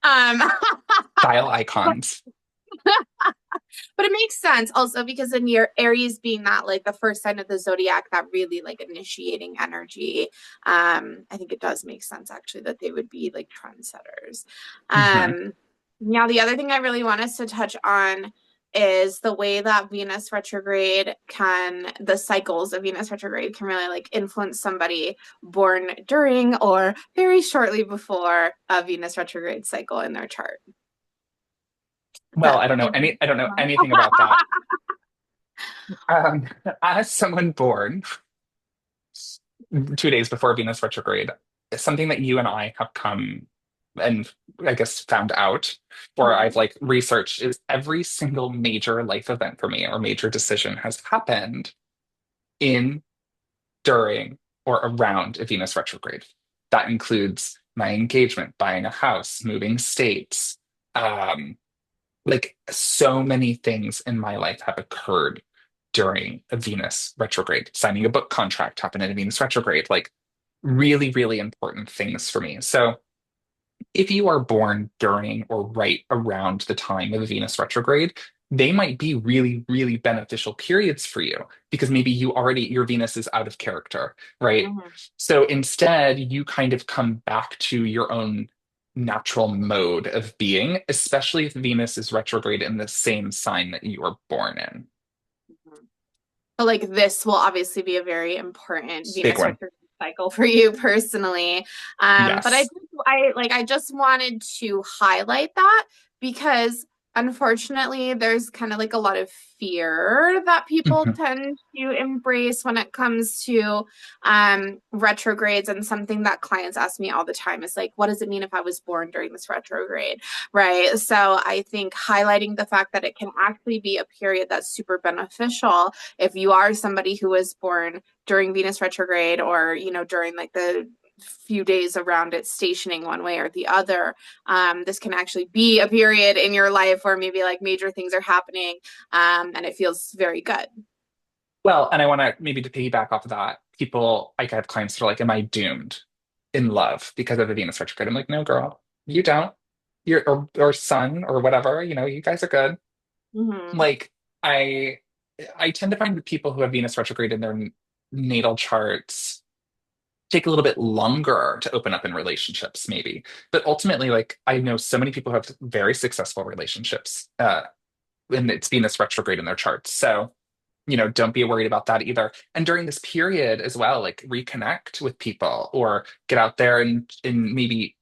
Style icons. But it makes sense also because in your Aries being that like the first sign of the zodiac, that really like initiating energy. I think it does make sense actually that they would be like trendsetters. Mhm. Now the other thing I really want us to touch on is the way that Venus retrograde the cycles of Venus retrograde can really like influence somebody born during or very shortly before a Venus retrograde cycle in their chart. Well, That I don't know anything about that. Um, as someone born 2 days before Venus retrograde, something that you and I have come and I guess found out, or I've Mhm. like researched, is every single major life event for me or major decision has happened in, during, or around a Venus retrograde. That includes my engagement, buying a house, moving states. Um, like so many things in my life have occurred during a Venus retrograde. Signing a book contract happened in a Venus retrograde. Like really, really important things for me. So if you are born during or right around the time of a Venus retrograde, they might be really, really beneficial periods for you because maybe your Venus is out of character, right? Mhm. So instead, you kind of come back to your own natural mode of being, especially if Venus is retrograde in the same sign that you were born in. But like this will obviously be a very important Big Venus one. retrograde cycle for you personally. But Yes. I just wanted to highlight that because unfortunately there's kind of like a lot of fear that people Mhm. tend to embrace when it comes to retrogrades, and something that clients ask me all the time is like, what does it mean if I was born during this retrograde? Right. So I think highlighting the fact that it can actually be a period that's super beneficial if you are somebody who was born during Venus retrograde, or during like the few days around it stationing one way or the other, this can actually be a period in your life where maybe like major things are happening, and it feels very good. Well, and I want to maybe to piggyback off of that, people, like I have clients that are like, am I doomed in love because of the Venus retrograde? I'm like, no, girl, you don't. Or son or whatever, you guys are good. Mm-hmm. Like I I tend to find that people who have Venus retrograde in their natal charts take a little bit longer to open up in relationships, maybe. But ultimately, like I know so many people who have very successful relationships, and it's Venus retrograde in their charts. So don't be worried about that either. And during this period as well, like reconnect with people or get out there and maybe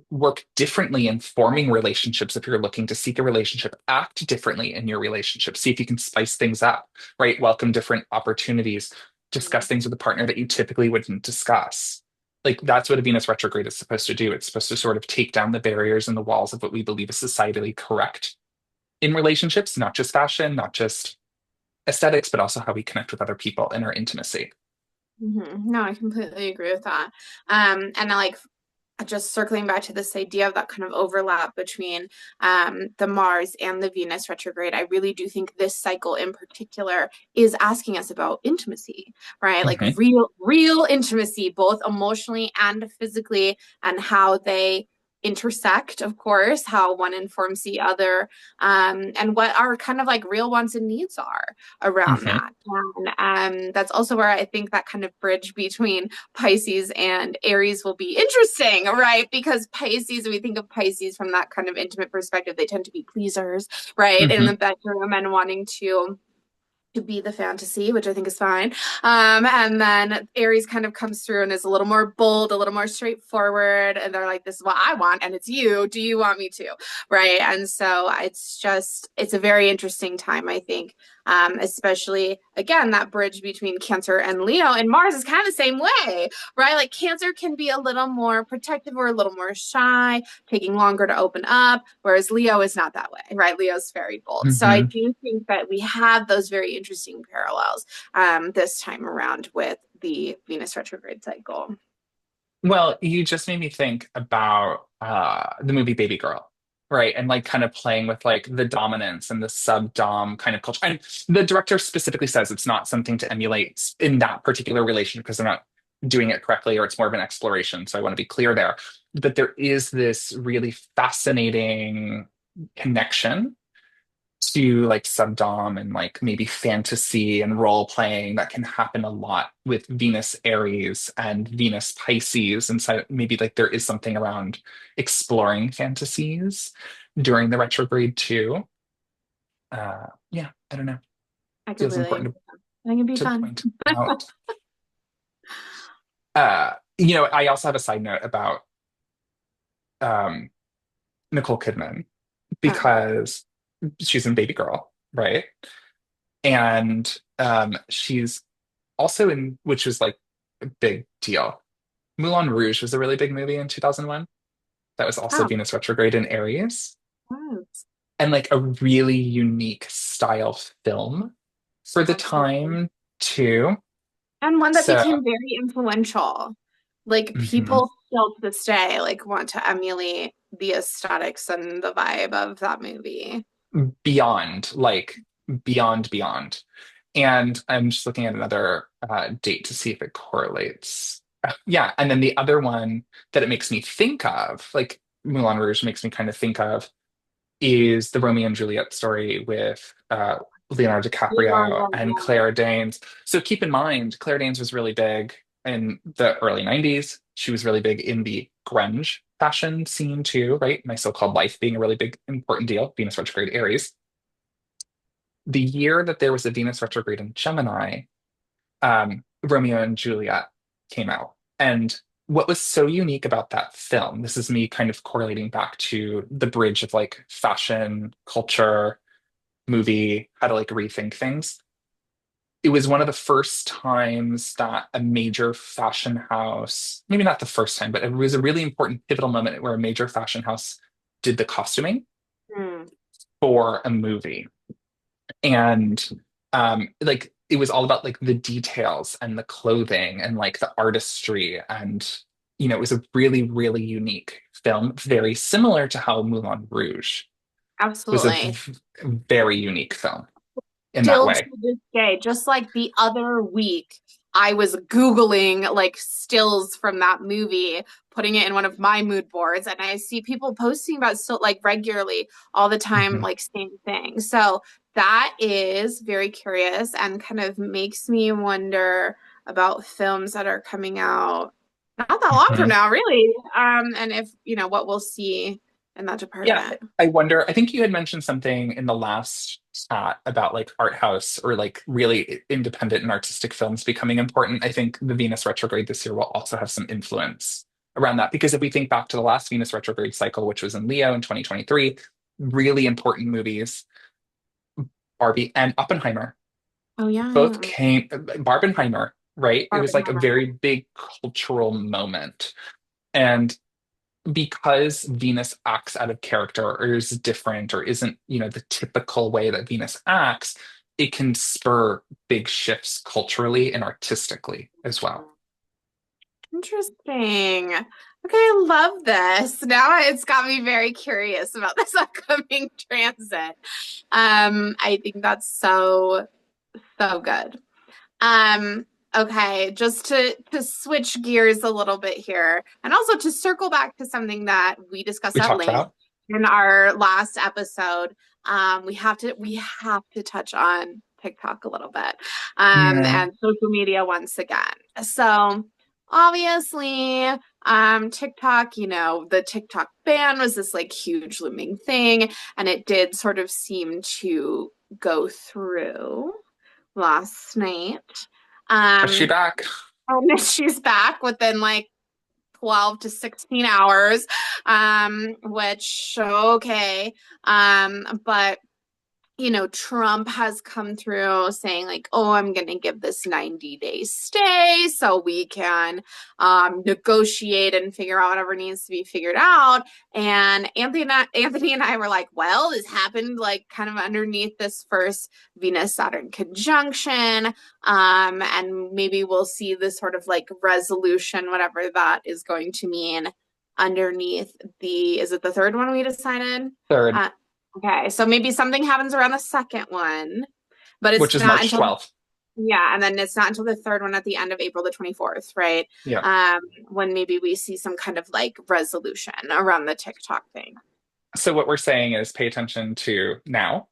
work differently in forming relationships if you're looking to seek a relationship, act differently in your relationship, see if you can spice things up, right? Welcome different opportunities, discuss things with a partner that you typically wouldn't discuss. Like that's what a Venus retrograde is supposed to do. It's supposed to sort of take down the barriers and the walls of what we believe is societally correct in relationships, not just fashion, not just aesthetics, but also how we connect with other people in our intimacy. No, I completely agree with that. And I like just circling back to this idea of that kind of overlap between the Mars and the Venus retrograde, I really do think this cycle in particular is asking us about intimacy, right? Like real intimacy, both emotionally and physically, and how they intersect, of course, how one informs the other, and what our kind of like real wants and needs are around Hmm. that. And that's also where I think that kind of bridge between Pisces and Aries will be interesting, right? Because Pisces, we think of Pisces from that kind of intimate perspective, they tend to be pleasers, right? In the Hmm. bedroom and wanting to be the fantasy, which I think is fine. And then Aries kind of comes through and is a little more bold, a little more straightforward. And they're like, this is what I want, and it's you. Do you want me to? Right. And so it's a very interesting time, I think. Especially again, that bridge between Cancer and Leo, and Mars is kind of the same way, right? Like Cancer can be a little more protective or a little more shy, taking longer to open up, whereas Leo is not that way, right? Leo's very bold. So I Hmm. do think that we have those very interesting parallels this time around with the Venus retrograde cycle. Well, you just made me think about the movie Baby Girl, right? And like kind of playing with like the dominance and the sub-dom kind of culture. And the director specifically says it's not something to emulate in that particular relationship because they're not doing it correctly or it's more of an exploration. So I want to be clear there. But there is this really fascinating connection to like subdom and like maybe fantasy and role playing that can happen a lot with Venus Aries and Venus Pisces. And so maybe like there is something around exploring fantasies during the retrograde too. Yeah, I don't know. I Feels completely agree. important I think it'd be to fun. point out. I also have a side note about um, Nicole Kidman Oh, because she's in Baby Girl, right? And she's also in, which was like a big deal. Moulin Rouge was a really big movie in 2001. That was also oh, Venus retrograde in Aries, yes, and like a really unique style film for the absolutely. time too. And one that So became very influential. Like mhm. people still to this day like want to emulate the aesthetics and the vibe of that movie. Beyond, like beyond. And I'm just looking at another date to see if it correlates. Yeah, and then the other one that it makes me think of, like Moulin Rouge makes me kind of think of, is the Romeo and Juliet story with Leonardo DiCaprio Leonardo, and yeah. Claire Danes. So keep in mind, Claire Danes was really big in the early 90s. She was really big in the grunge fashion scene too, right? My So-Called Life being a really big, important deal, Venus retrograde Aries. The year that there was a Venus retrograde in Gemini, Romeo and Juliet came out. And what was so unique about that film, this is me kind of correlating back to the bridge of like fashion, culture, movie, how to like rethink things. It was one of the first times that a major fashion house, maybe not the first time, but it was a really important pivotal moment where a major fashion house did the costuming Hmm. for a movie. And like it was all about like the details and the clothing and like the artistry and it was a really unique film, very similar to how Moulin Rouge was a Absolutely. very unique film in that Still to way. this day, just like the other week, I was Googling like stills from that movie, putting it in one of my mood boards, and I see people posting about still like regularly all the time, Mhm. like same thing. So that is very curious and kind of makes me wonder about films that are coming out not that long from Mhm. now, really. And if, what we'll see in that Yeah, department. I wonder. I think you had mentioned something in the last chat about like art house or like really independent and artistic films becoming important. I think the Venus retrograde this year will also have some influence around that because if we think back to the last Venus retrograde cycle, which was in Leo in 2023, really important movies, Barbie and Oppenheimer, Oh yeah. both came, Barbenheimer, right? It was like a Barbenheimer. very big cultural moment. And because Venus acts out of character or is different or isn't, the typical way that Venus acts, it can spur big shifts culturally and artistically as well. Interesting. Okay, I love this. Now it's got me very curious about this upcoming transit. I think that's so, so good. Um, Okay, just to switch gears a little bit here, and also to circle back to something that we discussed We at talked length about. in our last episode. We have to touch on TikTok a little bit, Yeah. and social media once again. So obviously, TikTok, the TikTok ban was this like huge looming thing, and it did sort of seem to go through last night. Is she Um, back? and then she's back within like 12 to 16 hours, which, okay. But Trump has come through saying like, oh, I'm going to give this 90-day stay so we can negotiate and figure out whatever needs to be figured out. And Anthony and I were like, well, this happened like kind of underneath this first Venus Saturn conjunction. And maybe we'll see this sort of like resolution, whatever that is going to mean underneath is it the third one we decided? Third, Uh, Okay, so maybe something happens around the second one, but which it's is not March until 12th. yeah, and then it's not until the third one at the end of April the 24th, right? Yeah. When maybe we see some kind of like resolution around the TikTok thing. So what we're saying is pay attention to now,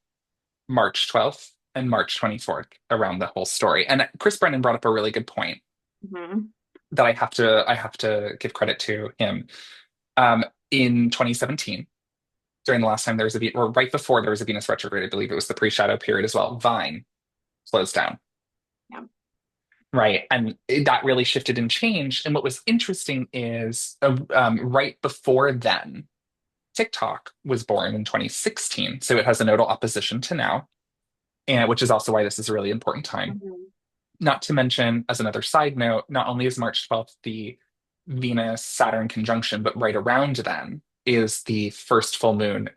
March 12th and March 24th around the whole story. And Chris Brennan brought up a really good point Hmm. that I have to give credit to him. In 2017, during the last time there was or right before there was a Venus retrograde, I believe it was the pre-shadow period as well. Vine closed down, Yeah. right? And that really shifted and changed. And what was interesting is right before then, TikTok was born in 2016, so it has a nodal opposition to now, and which is also why this is a really important time. Hmm. Not to mention, as another side note, not only is March 12th the Venus Saturn conjunction, but right around then is the first full moon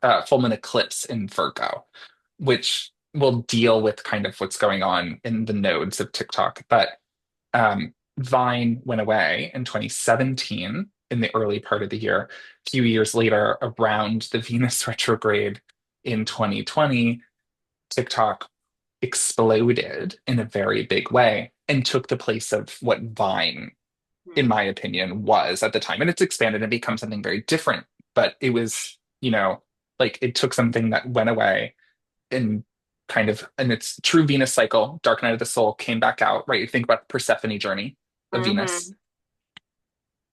eclipse in Virgo, which will deal with kind of what's going on in the nodes of TikTok. But Vine went away in 2017 in the early part of the year. A few years later, around the Venus retrograde in 2020, TikTok exploded in a very big way and took the place of what Vine, in my opinion, was at the time. And it's expanded and become something very different. But it was, like it took something that went away and kind of in its true Venus cycle, Dark Night of the Soul came back out, right? You think about the Persephone journey of Venus Hmm.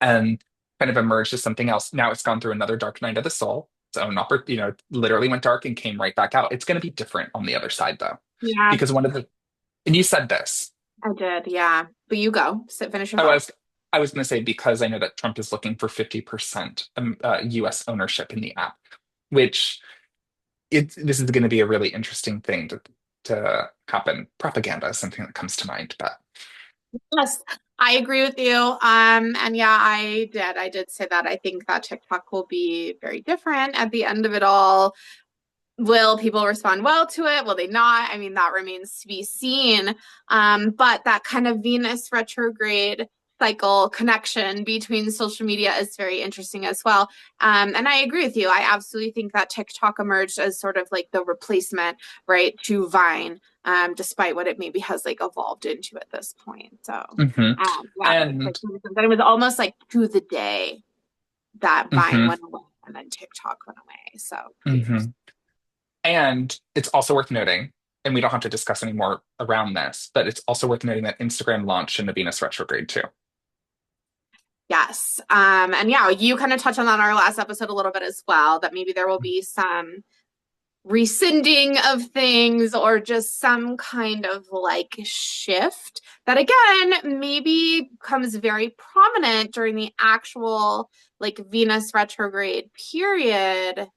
and kind of emerged as something else. Now it's gone through another Dark Night of the Soul. Its own, literally went dark and came right back out. It's going to be different on the other side, though, Yeah, because and you said this. I did. Yeah, but you go. Finish your I thought. was, I was going to say because I know that Trump is looking for 50% U.S. ownership in the app, which this is going to be a really interesting thing to happen. Propaganda is something that comes to mind, but Yes, I agree with you. And yeah, I did say that. I think that TikTok will be very different at the end of it all. Will people respond well to it? Will they not? I mean, that remains to be seen. But that kind of Venus retrograde cycle connection between social media is very interesting as well. And I agree with you. I absolutely think that TikTok emerged as sort of like the replacement, right, to Vine, despite what it maybe has like evolved into at this point. So, mhm. yeah, that makes like And sense. And it was almost like to the day that Vine mhm, went away and then TikTok went away. So, pretty interesting. mhm. And it's also worth noting, and we don't have to discuss any more around this, but it's also worth noting that Instagram launched in the Venus retrograde too. Yes. And yeah, you kind of touched on that in our last episode a little bit as well, that maybe there will be some rescinding of things or just some kind of like shift that again maybe becomes very prominent during the actual like Venus retrograde period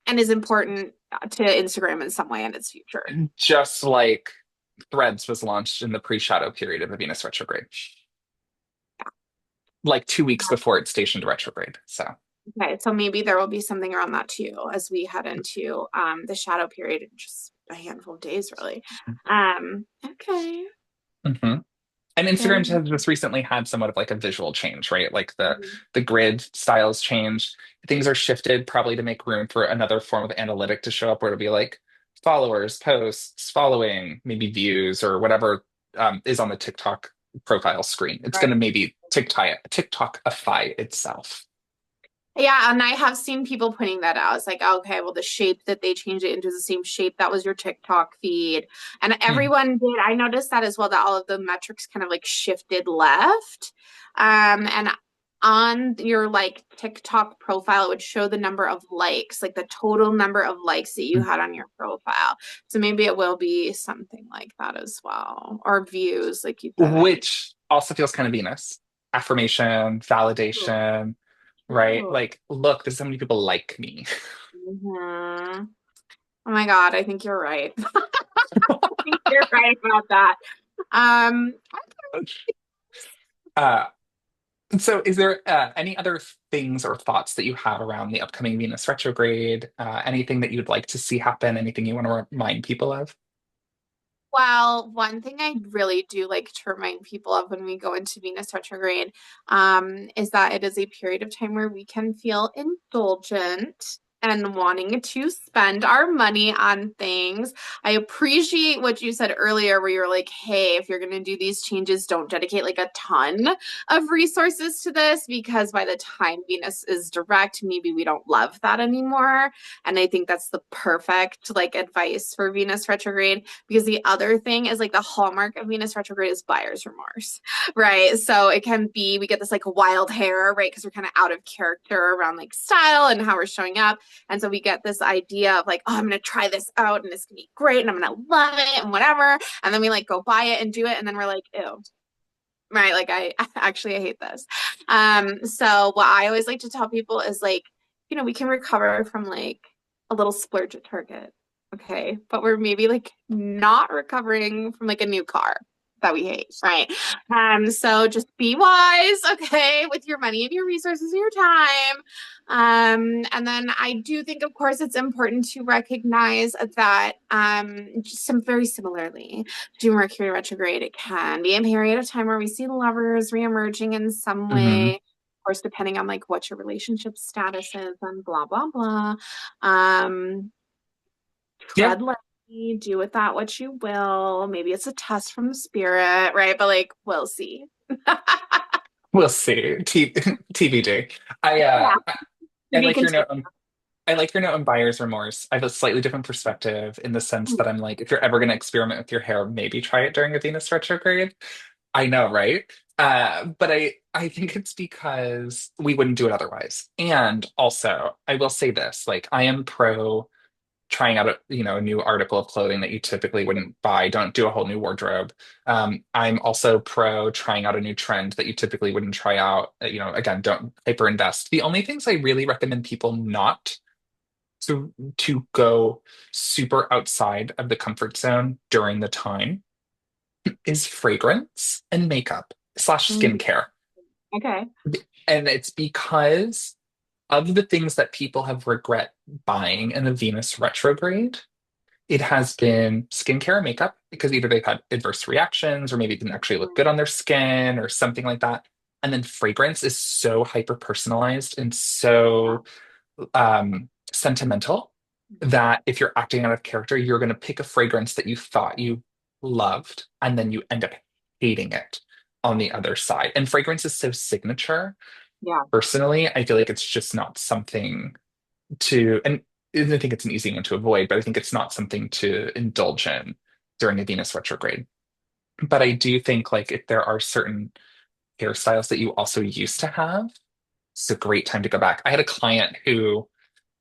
and is important to Instagram in some way in its future. Just like Threads was launched in the pre-shadow period of the Venus retrograde, like 2 weeks before it stationed retrograde. So, Okay, so maybe there will be something around that too as we head into the shadow period in just a handful of days, really. Okay. mhm. And Instagram Very. has just recently had somewhat of like a visual change, right? Like the grid styles changed. Things are shifted probably to make room for another form of analytic to show up where it'll be like followers, posts, following, maybe views or whatever is on the TikTok profile screen. It's going Right. to maybe TikTokify itself. Yeah, and I have seen people pointing that out. It's like, okay, well, the shape that they changed it into the same shape that was your TikTok feed. And Hmm. everyone did. I noticed that as well, that all of the metrics kind of like shifted left. And on your like TikTok profile, it would show the number of likes, like the total number of likes that you had on your profile. So maybe it will be something like that as well, or views, like you said. Which also feels kind of Venus. Affirmation, True. validation, right? True. Like, look, there's so many people like me. Mhm. Oh my God, I think you're right. I think you're right about that. Um, Uh, so, is there any other things or thoughts that you have around the upcoming Venus retrograde? Anything that you'd like to see happen? Anything you want to remind people of? well, one thing I really do like to remind people of when we go into Venus retrograde, is that it is a period of time where we can feel indulgent and wanting to spend our money on things. I appreciate what you said earlier, where you're like, hey, if you're going to do these changes, don't dedicate like a ton of resources to this because by the time Venus is direct, maybe we don't love that anymore. And I think that's the perfect like advice for Venus retrograde because the other thing is like the hallmark of Venus retrograde is buyer's remorse, right? So it can be, we get this like wild hair, right? Because we're kind of out of character around like style and how we're showing up. And so we get this idea of like, oh, I'm going to try this out and it's going to be great and I'm going to love it and whatever. And then we like go buy it and do it. And then we're like, ew, right? Like I actually I hate this. So what I always like to tell people is like, we can recover from like a little splurge at Target. Okay. But we're maybe like not recovering from like a new car that we hate, right? So just be wise, okay, with your money and your resources and your time. And then I do think, of course, it's important to recognize that just some very similarly to Mercury retrograde, it can be a period of time where we see lovers reemerging in some Hmm. way. Of course, depending on like what your relationship status is and blah blah blah. Um, Yeah, Tread lightly, do with that what you will. Maybe it's a test from the spirit, right? But like, we'll see. we'll see. TBD. I uh, Yeah, I to I be like your continued. note on I like your note on buyer's remorse. I have a slightly different perspective in the sense that I'm like, if you're ever going to experiment with your hair, maybe try it during a Venus retrograde. I know, right? But I think it's because we wouldn't do it otherwise. And also, I will say this, like I am pro trying out a new article of clothing that you typically wouldn't buy. Don't do a whole new wardrobe. I'm also pro trying out a new trend that you typically wouldn't try out. Again, don't hyper invest. The only things I really recommend people not to go super outside of the comfort zone during the time is fragrance and makeup slash Mm, skincare. okay. And it's because of the things that people have regret buying in the Venus retrograde, it has been skincare and makeup because either they've had adverse reactions or maybe it didn't actually look good on their skin or something like that. And then fragrance is so hyper personalized and so sentimental that if you're acting out of character, you're going to pick a fragrance that you thought you loved and then you end up hating it on the other side. And fragrance is so signature. Yeah. Personally, I feel like it's just not something and I think it's an easy one to avoid, but I think it's not something to indulge in during a Venus retrograde. But I do think like if there are certain hairstyles that you also used to have, it's a great time to go back. I had a client who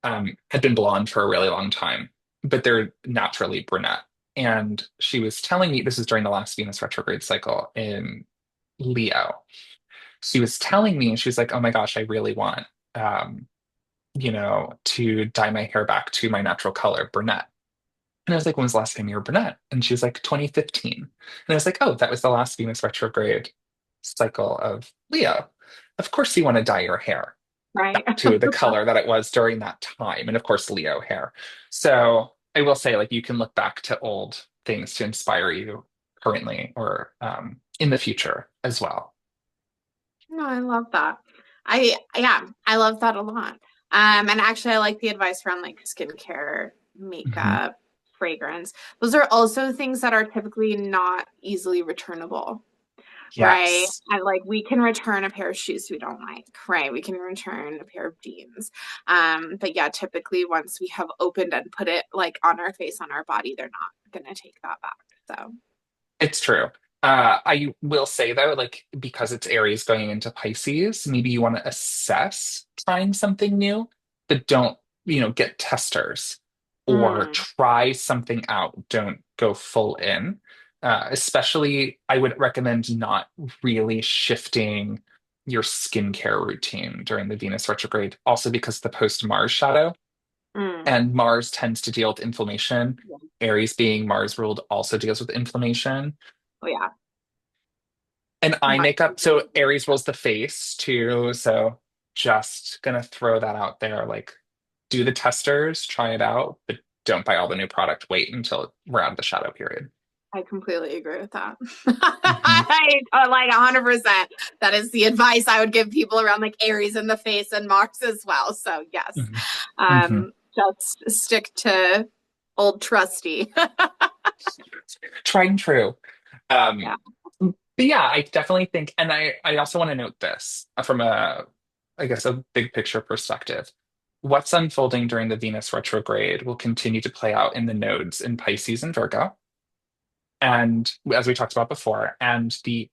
had been blonde for a really long time, but they're naturally brunette. And she was telling me this is during the last Venus retrograde cycle in Leo. She was telling me, and she was like, "Oh my gosh, I really want, um, to dye my hair back to my natural color, brunette." And I was like, "When was the last time you were brunette?" And she was like, 2015. And I was like, "Oh, that was the last Venus retrograde cycle of Leo. Of course, you want to dye your hair Right. back to the color that it was during that time." And of course, Leo hair. So I will say, like, you can look back to old things to inspire you currently or in the future as well. No, I love that. Yeah, I love that a lot. And actually I like the advice around like skincare, Mhm. makeup. fragrance. Those are also things that are typically not easily returnable, right? Yes. And like we can return a pair of shoes we don't like, right? We can return a pair of jeans. But yeah, typically once we have opened and put it like on our face, on our body, they're not gonna take that back. So It's true. I will say though, like because it's Aries going into Pisces, maybe you want to assess trying something new, but don't, get testers or mm, try something out. Don't go full in. Especially, I would recommend not really shifting your skincare routine during the Venus retrograde, also because the post-Mars shadow mm. and Mars tends to deal with inflammation. Yeah. Aries being Mars ruled also deals with inflammation. Oh yeah. And eye Much. makeup. So Aries rules the face too. So just gonna throw that out there. Like, do the testers, try it out, but don't buy all the new product. Wait until we're out of the shadow period. I completely agree with that. Hmm. I like 100%. That is the advice I would give people around like Aries in the face and Mars as well. So yes, Hmm. Hmm. just stick to old trusty. Tried and true. Um, Yeah. but yeah, I definitely think, and I also want to note this from I guess, a big picture perspective. What's unfolding during the Venus retrograde will continue to play out in the nodes in Pisces and Virgo. And as we talked about before, and the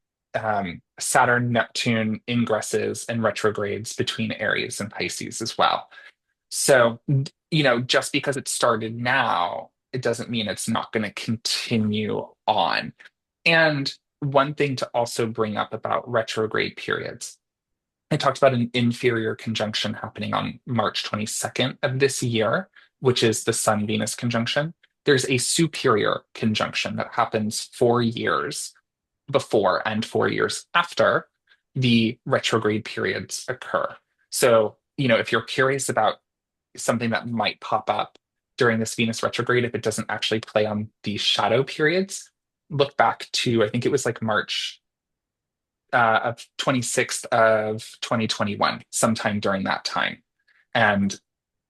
Saturn, Neptune ingresses and retrogrades between Aries and Pisces as well. So, just because it started now, it doesn't mean it's not going to continue on. And one thing to also bring up about retrograde periods, I talked about an inferior conjunction happening on March 22nd of this year, which is the Sun Venus conjunction. There's a superior conjunction that happens 4 years before and 4 years after the retrograde periods occur. So, if you're curious about something that might pop up during this Venus retrograde, if it doesn't actually play on these shadow periods, look back to, I think it was like March of 26th of 2021, sometime during that time. And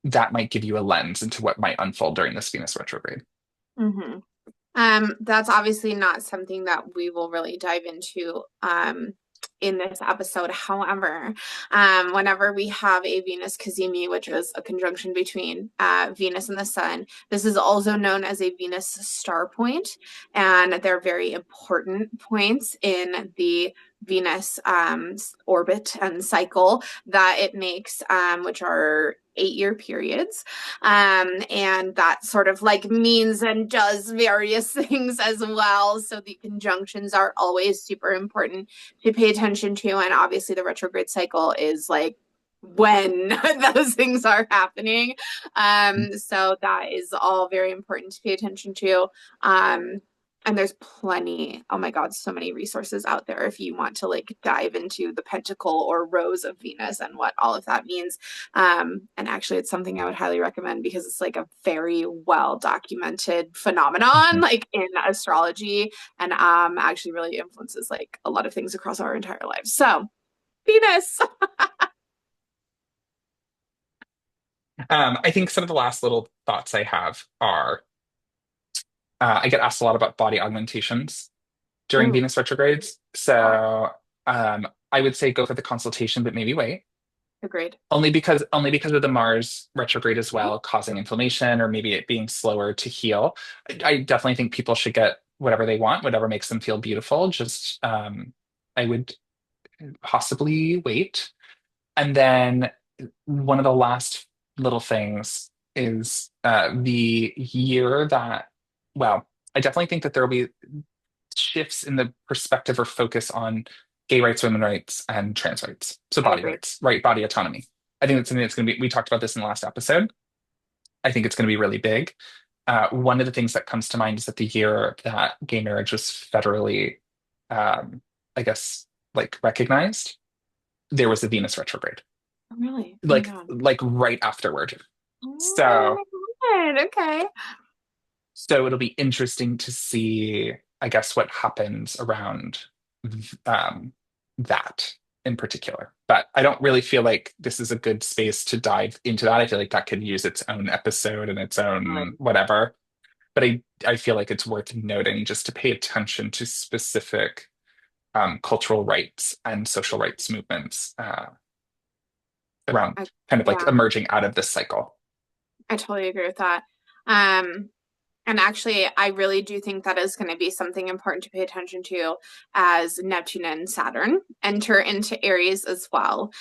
that might give you a lens into what might unfold during this Venus retrograde. Hmm. That's obviously not something that we will really dive into in this episode. However, whenever we have a Venus cazimi, which is a conjunction between Venus and the Sun, this is also known as a Venus star point, and they're very important points in the Venus orbit and cycle that it makes, which are 8-year periods. And that sort of like means and does various things as well. So the conjunctions are always super important to pay attention to. And obviously, the retrograde cycle is like when those things are happening. So that is all very important to pay attention to. And there's plenty, oh my God, so many resources out there if you want to like dive into the pentacle or rose of Venus and what all of that means. And actually, it's something I would highly recommend because it's like a very well documented phenomenon, Mhm. like in astrology, and actually really influences like a lot of things across our entire lives. So, Venus. I think some of the last little thoughts I have are I get asked a lot about body augmentations during Mm, Venus retrogrades. So I would say go for the consultation, but maybe wait. agreed. Only because of the Mars retrograde as well, causing inflammation or maybe it being slower to heal. I definitely think people should get whatever they want, whatever makes them feel beautiful. Just I would possibly wait. And then one of the last little things is the year that, well, I definitely think that there will be shifts in the perspective or focus on gay rights, women rights, and trans rights. So I body agree. rights, right? Body autonomy. I think that's something that's going to be, we talked about this in the last episode. I think it's going to be really big. One of the things that comes to mind is that the year that gay marriage was federally, um, I guess, like recognized, there was a Venus retrograde, Oh, really? Oh my like God. like right afterward. Oh So my God. Okay. so it'll be interesting to see, I guess, what happens around um, that in particular. But I don't really feel like this is a good space to dive into that. I feel like that could use its own episode and its own Really. whatever. but I feel like it's worth noting just to pay attention to specific cultural rights and social rights movements around kind of like Yeah, emerging out of this cycle. I totally agree with that. Um, and actually, I really do think that is going to be something important to pay attention to as Neptune and Saturn enter into Aries as well,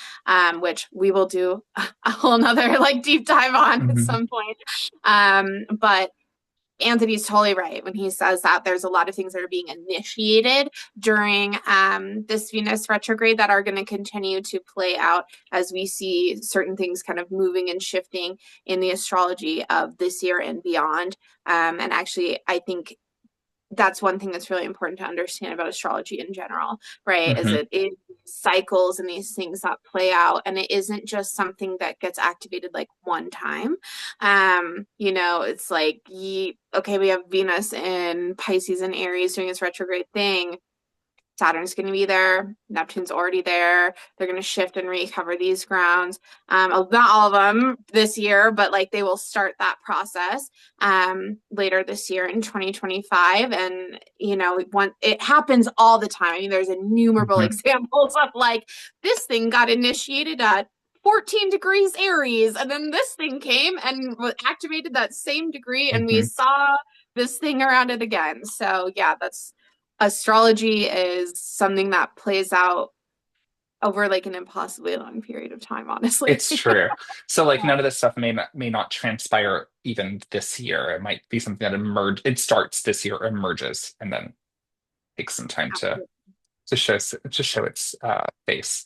which we will do a whole nother like deep dive on at Mhm. some point. But Anthony's totally right when he says that there's a lot of things that are being initiated during this Venus retrograde that are going to continue to play out as we see certain things kind of moving and shifting in the astrology of this year and beyond. And actually, I think that's one thing that's really important to understand about astrology in general, right? Is Mhm. it cycles and these things that play out, and it isn't just something that gets activated like one time. It's like okay, we have Venus in Pisces and Aries doing its retrograde thing. Saturn's going to be there. Neptune's already there. They're going to shift and recover these grounds. Not all of them this year, but like they will start that process later this year in 2025. And it happens all the time. I mean, there's innumerable Mhm. examples of like this thing got initiated at 14 degrees Aries, and then this thing came and activated that same degree, and we Mhm. saw this thing around it again. So yeah, that's astrology is something that plays out over like an impossibly long period of time, honestly. It's true. So like none of this stuff may not transpire even this year. It might be something that it starts this year, emerges, and then takes some time to show its face.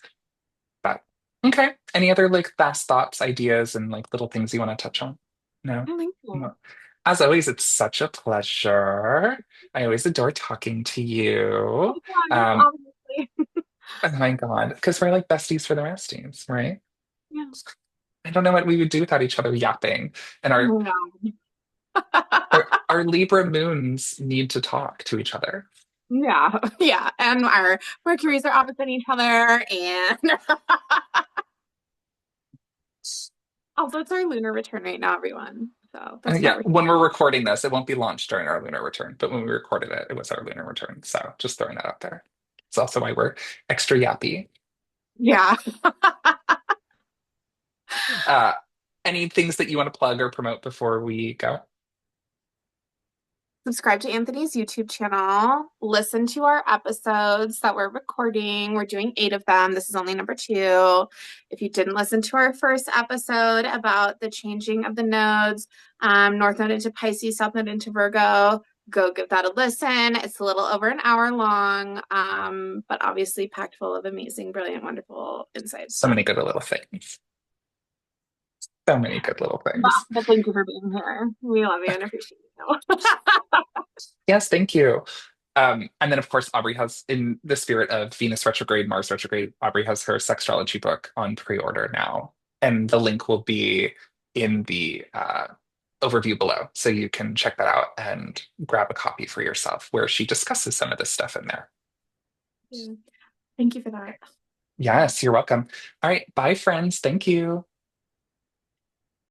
But okay. Any other like fast thoughts, ideas, and like little things you want to touch on? No? Thank you. No. As always, it's such a pleasure. I always adore talking to Oh you. my God, Um, obviously. oh my God, because we're like besties for the resties, right? Yeah. I don't know what we would do without each other yapping. And our Oh my God. our Libra moons need to talk to each other. Yeah, yeah. And our Mercuries are opposite each other. And also, it's our lunar return right now, everyone. So that's what Yeah, we're when we're recording this, it won't be launched during our lunar return, but when we recorded it, it was our lunar return. So just throwing that out there. It's also why we're extra yappy. yeah. Uh, any things that you want to plug or promote before we go? Subscribe to Anthony's YouTube channel. Listen to our episodes that we're recording. We're doing 8 of them. This is only number 2. If you didn't listen to our first episode about the changing of the nodes, North Node into Pisces, South Node into Virgo, go give that a listen. It's a little over an hour long, but obviously packed full of amazing, brilliant, wonderful insights. So many good little things. So many good little things. But thank you for being here. We love you and appreciate you. Yes, thank you. And then, of course, Aubrey has, in the spirit of Venus retrograde, Mars retrograde, Aubrey has her sextrology book on pre-order now. And the link will be in the overview below. So you can check that out and grab a copy for yourself where she discusses some of this stuff in there. Yeah. Thank you for that. Yes, you're welcome. All right. Bye, friends. Thank you.